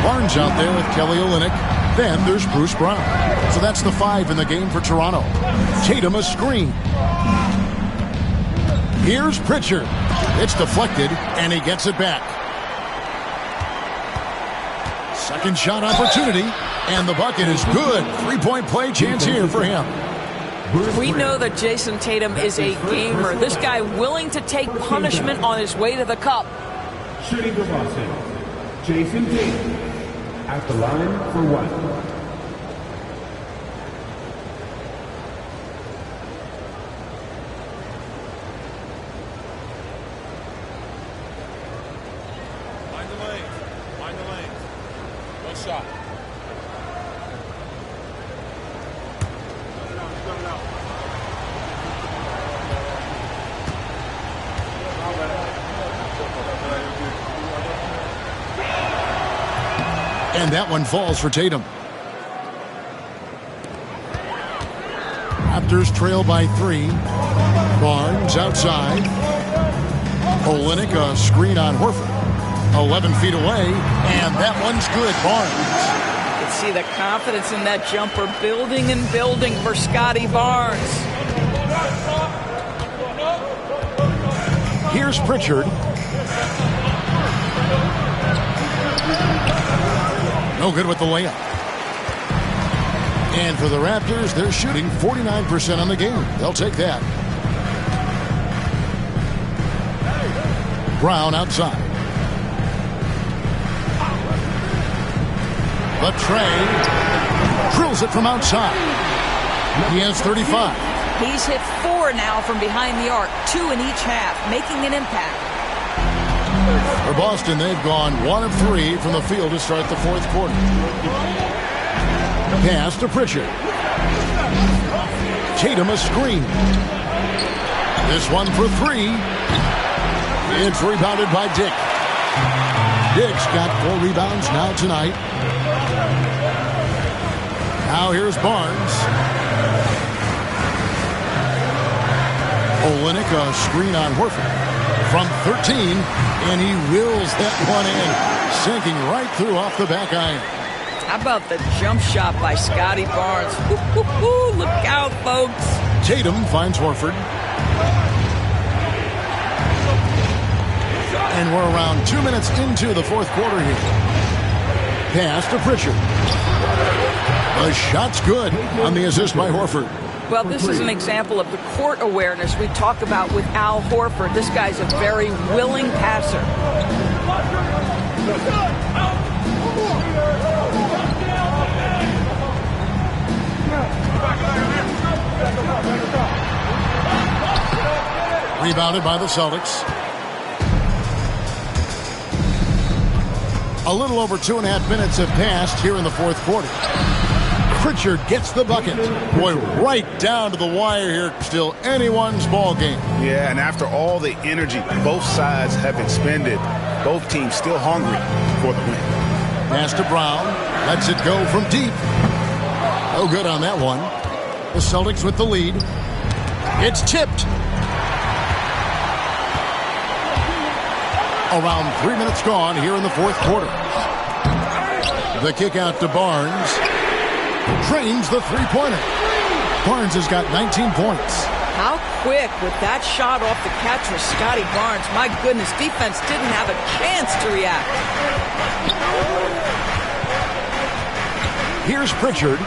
Barnes out there with Kelly Olynyk. Then there's Bruce Brown. So that's the 5 in the game for Toronto. Tatum a screen. Here's Pritchard. It's deflected, and he gets it back. Second shot opportunity. And the bucket is good. 3-point play chance here for him. We know that Jason Tatum is a gamer. This guy willing to take punishment on his way to the cup. Shooting for Boston, Jason Tatum at the line for one. Find the lane. No shot. And that one falls for Tatum. Raptors trail by 3. Barnes outside. Olynyk, a screen on Horford. 11 feet away, and that one's good. Barnes. You can see the confidence in that jumper building and building for Scotty Barnes. Here's Pritchard. No good with the layup. And for the Raptors, they're shooting 49% on the game. They'll take that. Brown outside. The Trey drills it from outside. He has 35. He's hit 4 now from behind the arc, 2 in each half, making an impact. For Boston, they've gone 1 of 3 from the field to start the fourth quarter. Pass to Pritchard. Tatum a screen. This one for 3. It's rebounded by Dick. Dick's got 4 rebounds now tonight. Now here's Barnes. Olynyk, a screen on Horford. From 13, and he wills that one in, sinking right through off the back iron. How about the jump shot by Scotty Barnes? Look out, folks. Tatum finds Horford. And we're around 2 minutes into the fourth quarter here. Pass to Pritchard. The shot's good on the assist by Horford. Well, this is an example of the court awareness we talk about with Al Horford. This guy's a very willing passer. Rebounded by the Celtics. A little over 2.5 minutes have passed here in the fourth quarter. Pritchard gets the bucket. Boy, right down to the wire here. Still anyone's ball game. Yeah, and after all the energy both sides have expended, both teams still hungry for the win. Pass to Brown. Lets it go from deep. No good on that one. The Celtics with the lead. It's tipped. Around 3 minutes gone here in the fourth quarter. The kick out to Barnes. Drains the three-pointer. Barnes has got 19 points. How quick with that shot off the catch for Scotty Barnes. My goodness, defense didn't have a chance to react. Here's Pritchard.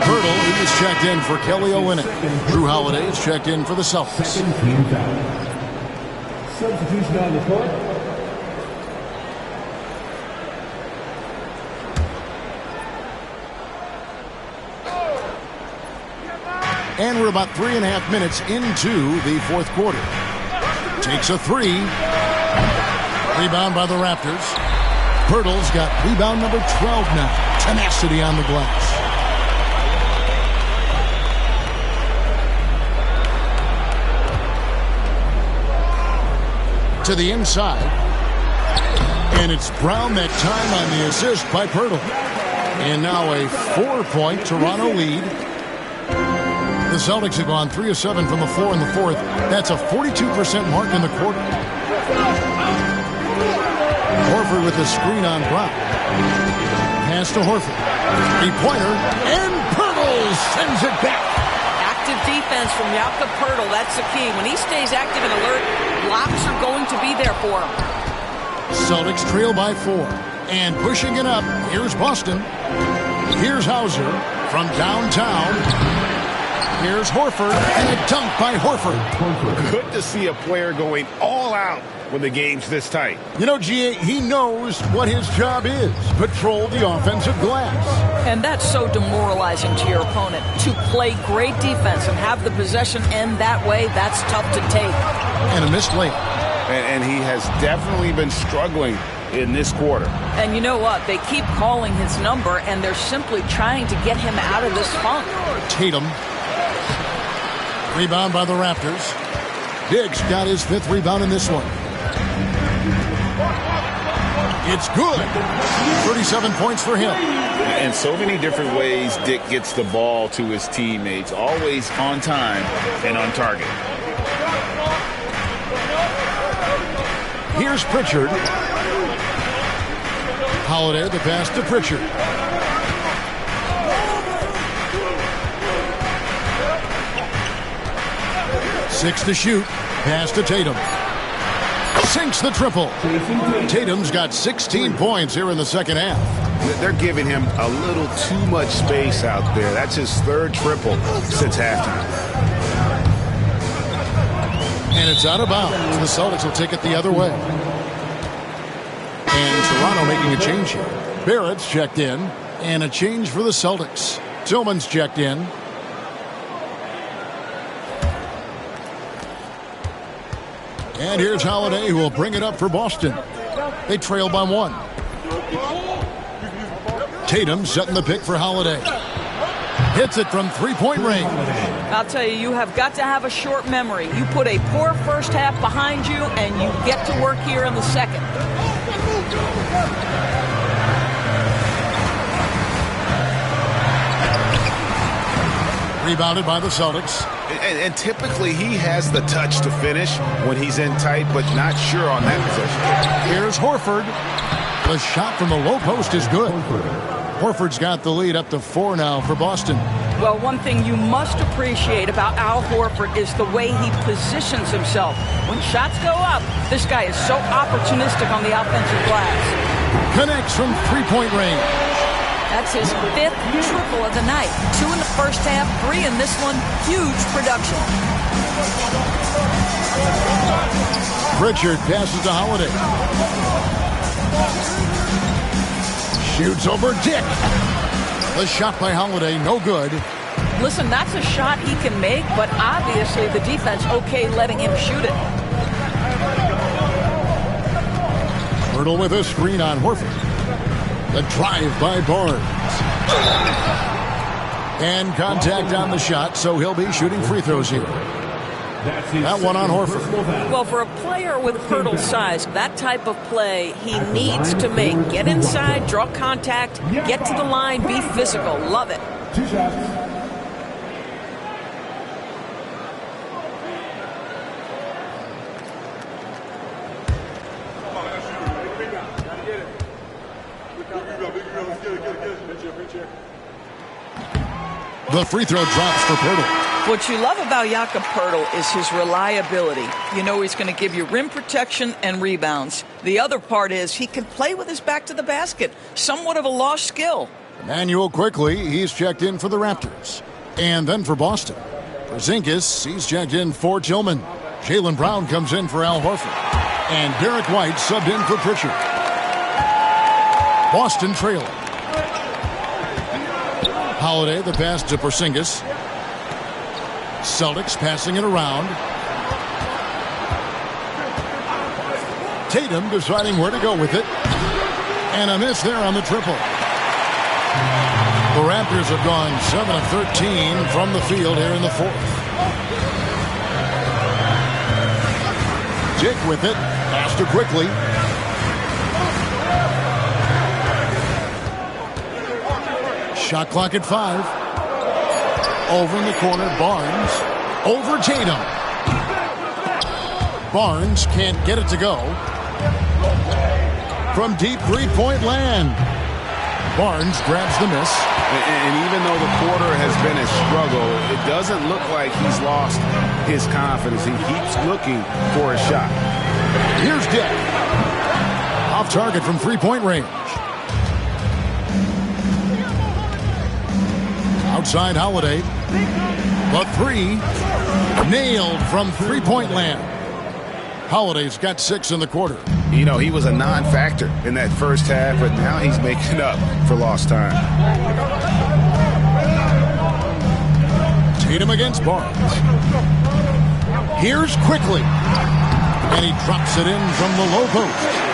Hurdle is checked in for Kelly Olynyk. Drew Holiday is checked in for the Celtics. Substitution on the court. And we're about 3.5 minutes into the fourth quarter. Takes a 3. Rebound by the Raptors. Hurdle's got rebound number 12 now. Tenacity on the glass. To the inside. And it's Brown that time on the assist by Pirtle. And now a 4-point Toronto lead. The Celtics have gone 3 of 7 from the floor in the fourth. That's a 42% mark in the quarter. Horford with the screen on Brown. Pass to Horford. 3-pointer. And Pirtle sends it back. Active defense from Jakob Pirtle. That's the key. When he stays active and alert, blocks are going to be there for him. Celtics trail by 4. And pushing it up, here's Boston. Here's Hauser from downtown. Here's Horford, and a dunk by Horford. Good to see a player going all out when the game's this tight. You know, GA, he knows what his job is. Patrol the offensive glass. And that's so demoralizing to your opponent. To play great defense and have the possession end that way, that's tough to take. And a missed layup. And he has definitely been struggling in this quarter. And you know what? They keep calling his number, and they're simply trying to get him out of this funk. Tatum. Rebound by the Raptors. Diggs got his 5th rebound in this one. It's good. 37 points for him. In so many different ways, Dick gets the ball to his teammates, always on time and on target. Here's Pritchard. Holiday, the pass to Pritchard. Six to shoot. Pass to Tatum. Sinks the triple. Tatum's got 16 points here in the second half. They're giving him a little too much space out there. That's his 3rd triple since halftime. And it's out of bounds. The Celtics will take it the other way. And Toronto making a change here. Barrett's checked in. And a change for the Celtics. Tillman's checked in. And here's Holiday, who will bring it up for Boston. They trail by 1. Tatum setting the pick for Holiday. Hits it from 3-point range. I'll tell you, you have got to have a short memory. You put a poor first half behind you, and you get to work here in the second. Rebounded by the Celtics. And typically he has the touch to finish when he's in tight, but not sure on that possession. Here's Horford. The shot from the low post is good. Horford's got the lead up to 4 now for Boston. Well, one thing you must appreciate about Al Horford is the way he positions himself. When shots go up, this guy is so opportunistic on the offensive glass. Connects from 3-point range. That's his 5th triple of the night. 2 in the first half, 3 in this one. Huge production. Pritchard passes to Holiday. Shoots over Dick. The shot by Holiday, no good. Listen, that's a shot he can make, but obviously the defense okay letting him shoot it. Hurdle with a screen on Horford. The drive by Barnes. And contact on the shot, so he'll be shooting free throws here. That one on Horford. Well, for a player with hurdle size, that type of play he needs to make. Get inside, draw contact, get to the line, be physical. Love it. 2 shots. The free throw drops for Poeltl. What you love about Jakob Poeltl is his reliability. You know he's going to give you rim protection and rebounds. The other part is he can play with his back to the basket. Somewhat of a lost skill. Emmanuel quickly, he's checked in for the Raptors. And then for Boston. Porzingis, he's checked in for Tillman. Jaylen Brown comes in for Al Horford. And Derek White subbed in for Pritchard. Boston trailing. Holiday, the pass to Porzingis. Celtics passing it around. Tatum deciding where to go with it. And a miss there on the triple. The Raptors have gone 7 of 13 from the field here in the 4th. Dick with it. Pass to quickly. Shot clock at 5. Over in the corner, Barnes. Over Tatum. Barnes can't get it to go. From deep 3-point land. Barnes grabs the miss. And even though the quarter has been a struggle, it doesn't look like he's lost his confidence. He keeps looking for a shot. Here's Dick. Off target from three-point range. Outside Holiday. The three. Nailed from three-point land. Holiday's got 6 in the quarter. You know, he was a non-factor in that first half, but now he's making up for lost time. Tatum against Barnes. Here's Quickly. And he drops it in from the low post.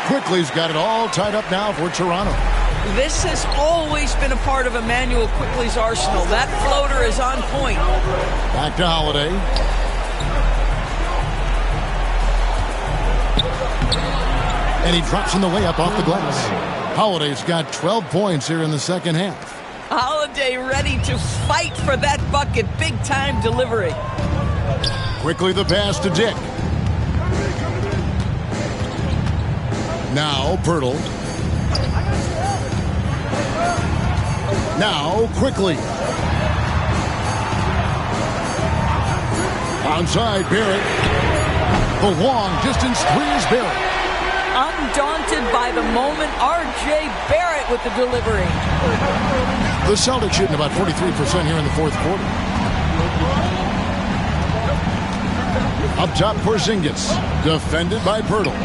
Quickly's got it all tied up now for Toronto. This has always been a part of Emmanuel Quickly's arsenal. That floater is on point. Back to Holiday. And he drops in the layup off the glass. Holiday's got 12 points here in the second half. Holiday ready to fight for that bucket. Big-time delivery. Quickly the pass to Dick. Now Pirtle. Now Quickly. Onside Barrett. The long distance three is Barrett. Undaunted by the moment, R.J. Barrett with the delivery. The Celtics shooting about 43% here in the fourth quarter. Up top, Porzingis. Defended by Pirtle.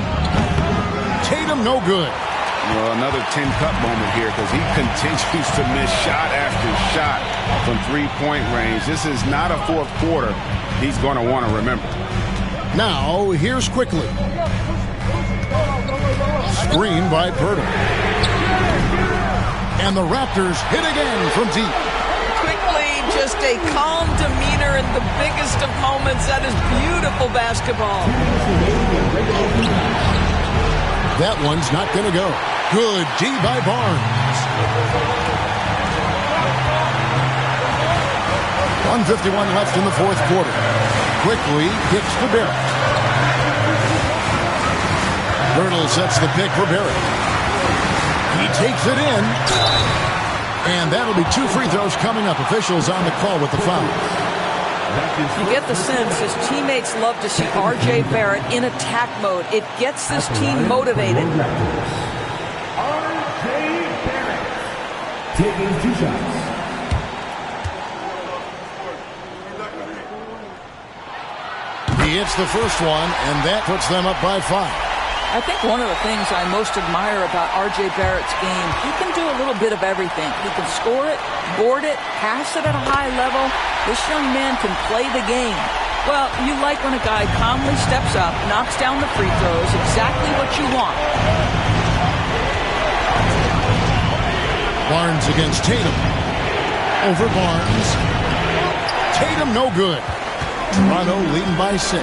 Tatum, no good. Well, another 10-cup moment here because he continues to miss shot after shot from three-point range. This is not a fourth quarter he's going to want to remember. Now, here's Quickly. Screen by Pirtle. And the Raptors hit again from deep. Quickly, just a calm demeanor in the biggest of moments. That is beautiful basketball. That one's not going to go. Good D by Barnes. 1:51 left in the fourth quarter. Quickly kicks to Barrett. Pirtle sets the pick for Barrett. He takes it in. And that'll be 2 free throws coming up. Officials on the call with the foul. You get the sense his teammates love to see R.J. Barrett in attack mode. It gets this team motivated. R.J. Barrett taking 2 shots. He hits the first one, and that puts them up by 5. I think one of the things I most admire about R.J. Barrett's game, he can do a little bit of everything. He can score it, board it, pass it at a high level. This young man can play the game. Well, you like when a guy calmly steps up, knocks down the free throws, exactly what you want. Barnes against Tatum. Over Barnes. Tatum no good. Toronto leading by 6.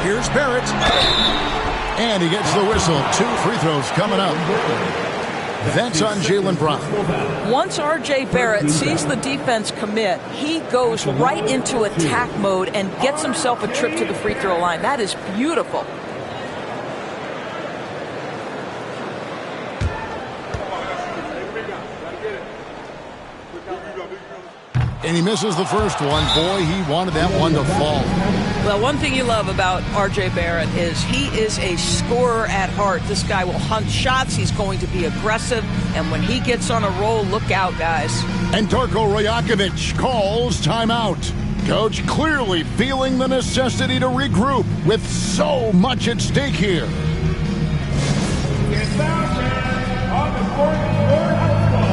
Here's Barrett. And he gets the whistle. 2 free throws coming up. That's on Jaylen Brown. Once R.J. Barrett sees the defense commit, he goes right into attack mode and gets himself a trip to the free throw line. That is beautiful. And he misses the first one. Boy, he wanted that one to fall. Well, one thing you love about R.J. Barrett is he is a scorer at heart. This guy will hunt shots. He's going to be aggressive. And when he gets on a roll, look out, guys. And Darko Rajakovic calls timeout. Coach clearly feeling the necessity to regroup with so much at stake here. It's foul on the court for Alpha.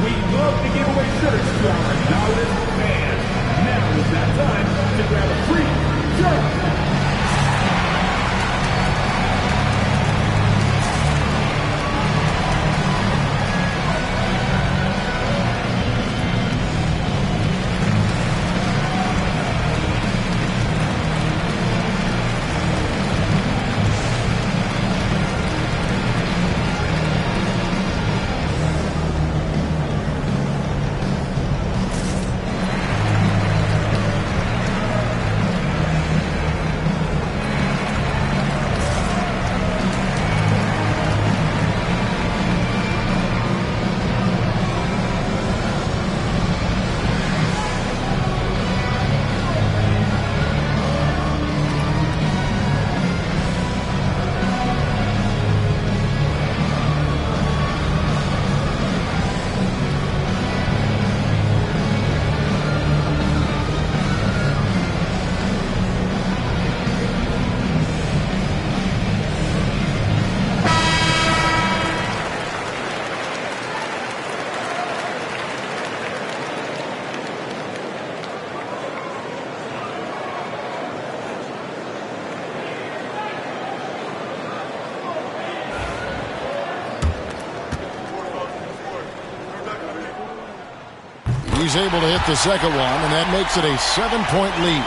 We love to give away shirts to our knowledge fans. Now is that time to grab a free shirt. he's able to hit the second one, and that makes it a 7-point lead.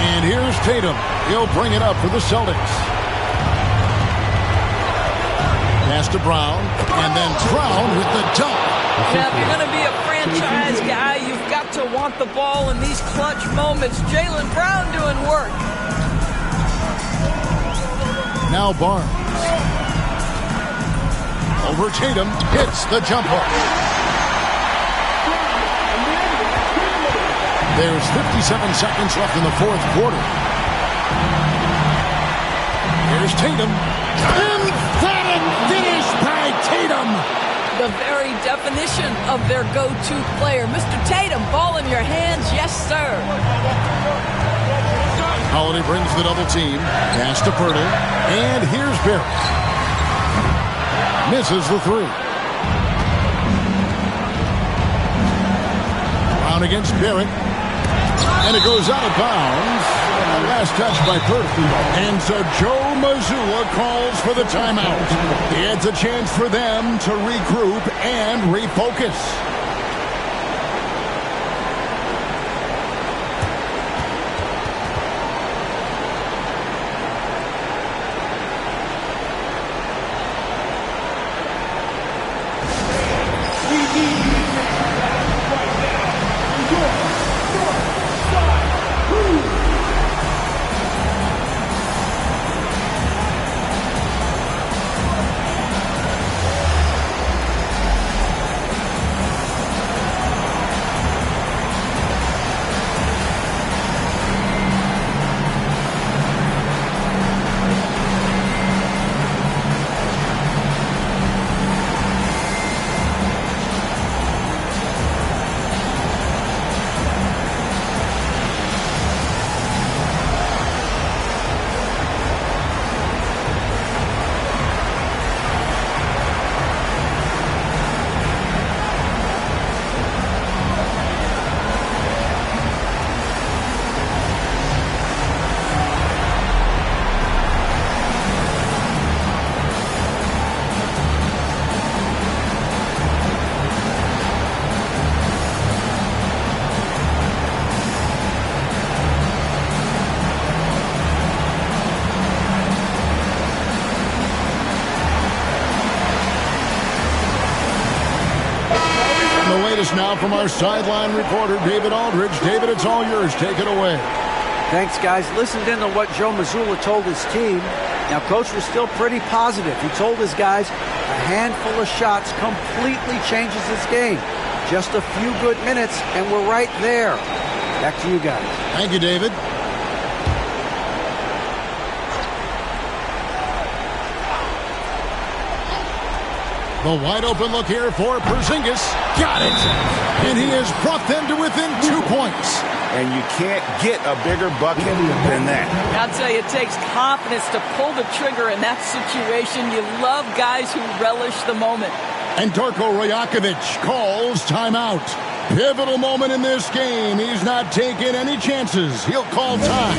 And here's Tatum. He'll bring it up for the Celtics. Pass to Brown, and then Brown with the dunk. Yeah, if you're going to be a franchise guy, you've got to want the ball in these clutch moments. Jaylen Brown doing work. Now Barnes. Over Tatum, hits the jump hook. There's 57 seconds left in the fourth quarter. Here's Tatum. Emphatic finish by Tatum. The very definition of their go-to player. Mr. Tatum, ball in your hands. Yes, sir. Holiday brings the double team. Pass to Pirtle. And here's Barrett. Misses the three. Brown against Barrett. And it goes out of bounds. And the last touch by Pirtle. And so Joe Mazzulla calls for the timeout. It's a chance for them to regroup and refocus. Now from our sideline reporter, David Aldridge. David, it's all yours. Take it away. Thanks, guys. Listened in to what Joe Mazzulla told his team. Now, Coach was still pretty positive. He told his guys a handful of shots completely changes this game. Just a few good minutes, and we're right there. Back to you guys. Thank you, David. The wide open look here for Porzingis. Got it. And he has brought them to within 2 points. And you can't get a bigger bucket than that. I'll tell you, it takes confidence to pull the trigger in that situation. You love guys who relish the moment. And Darko Rajakovic calls timeout. Pivotal moment in this game. He's not taking any chances. He'll call time.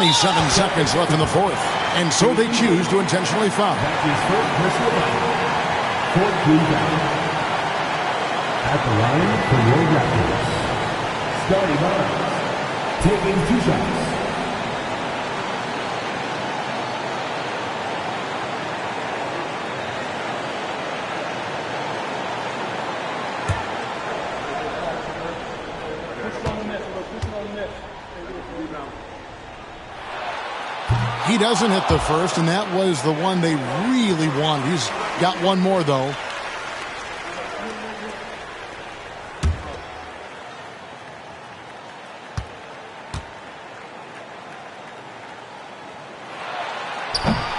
27 seconds left in the fourth, and so they choose to intentionally foul. That's his first personal foul. Fourth rebound. At the line for your Raptors. Starting on. Taking 2 shots. He doesn't hit the first, and that was the one they really wanted. He's got one more, though.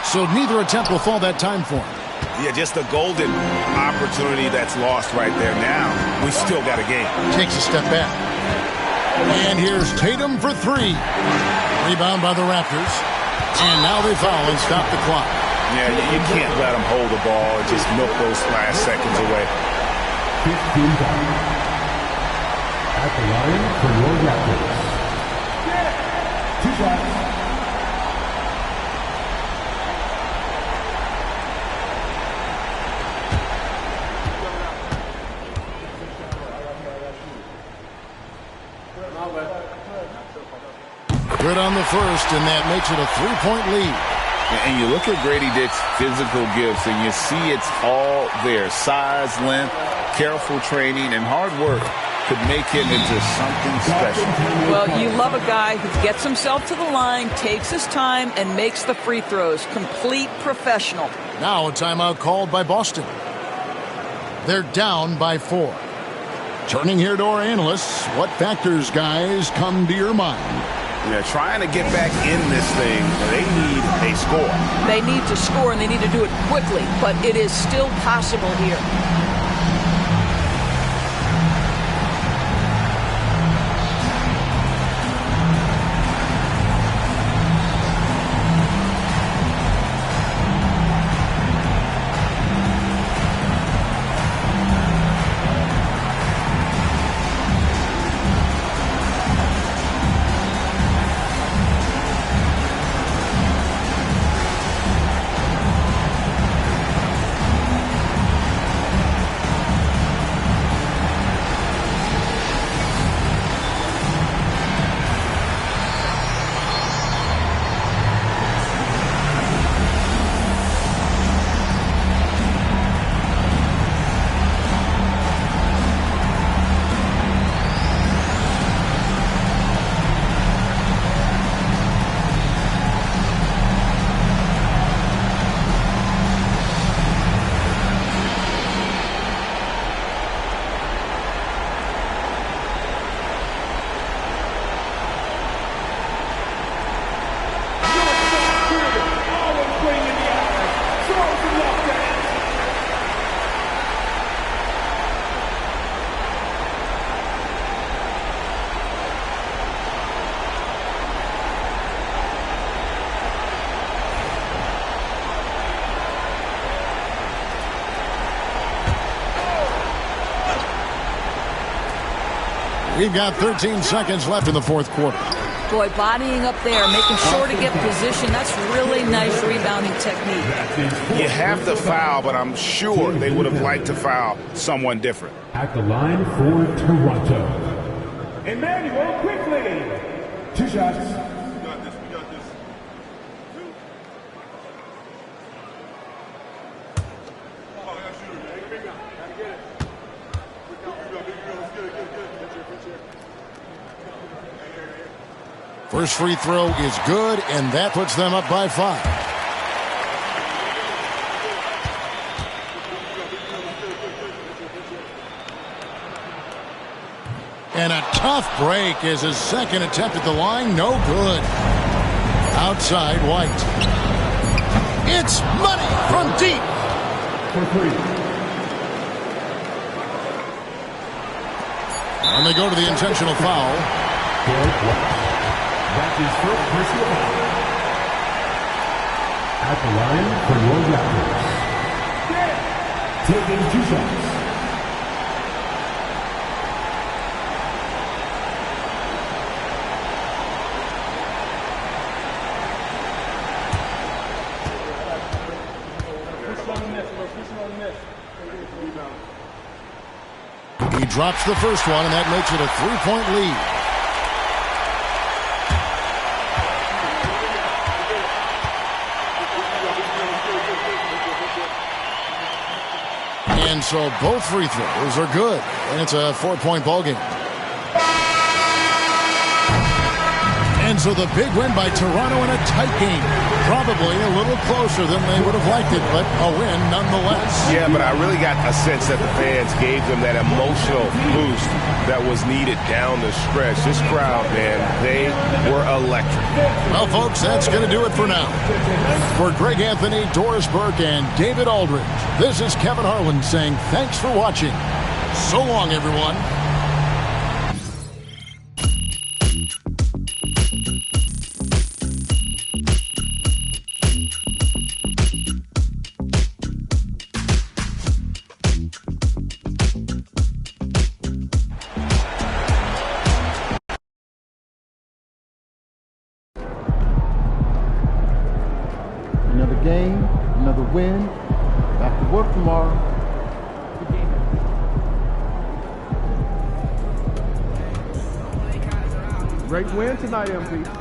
So neither attempt will fall that time for him. Yeah, just a golden opportunity that's lost right there. Now, we still got a game. Takes a step back. And here's Tatum for 3. Rebound by the Raptors. And now they foul and stop the clock. Yeah, you can't let them hold the ball and just milk those last seconds away. 15 down. At the line for your Raptors. 2 shots. Good on the first, and that makes it a 3-point lead. And you look at Grady Dick's physical gifts, and you see it's all there. Size, length, careful training, and hard work could make him into something special. Well, you love a guy who gets himself to the line, takes his time, and makes the free throws. Complete professional. Now a timeout called by Boston. They're down by 4. Turning here to our analysts, what factors, guys, come to your mind? Yeah, trying to get back in this thing, they need a score. They need to score, and they need to do it quickly, but it is still possible here. We've got 13 seconds left in the fourth quarter. Boy, bodying up there, making sure to get position. That's really nice rebounding technique. You have to foul, but I'm sure they would have liked to foul someone different. At the line for Toronto. Emmanuel quickly. 2 shots. First free throw is good, and that puts them up by 5. And a tough break is his second attempt at the line. No good. Outside White. It's money from deep. For 3. And they go to the intentional foul. That's his first personal foul. At the line for your Raptors. Taking 2 shots. He drops the first one, and that makes it a 3-point lead. And so both free throws are good, and it's a 4-point ball game. And so the big win by Toronto in a tight game. Probably a little closer than they would have liked it, but a win nonetheless. Yeah, but I really got a sense that the fans gave them that emotional boost that was needed down the stretch. This crowd, man, they were electric. Well, folks, that's going to do it for now. For Greg Anthony, Doris Burke, and David Aldridge, this is Kevin Harlan saying thanks for watching. So long, everyone. Another game, another win. Back to work tomorrow. Great win tonight, MP.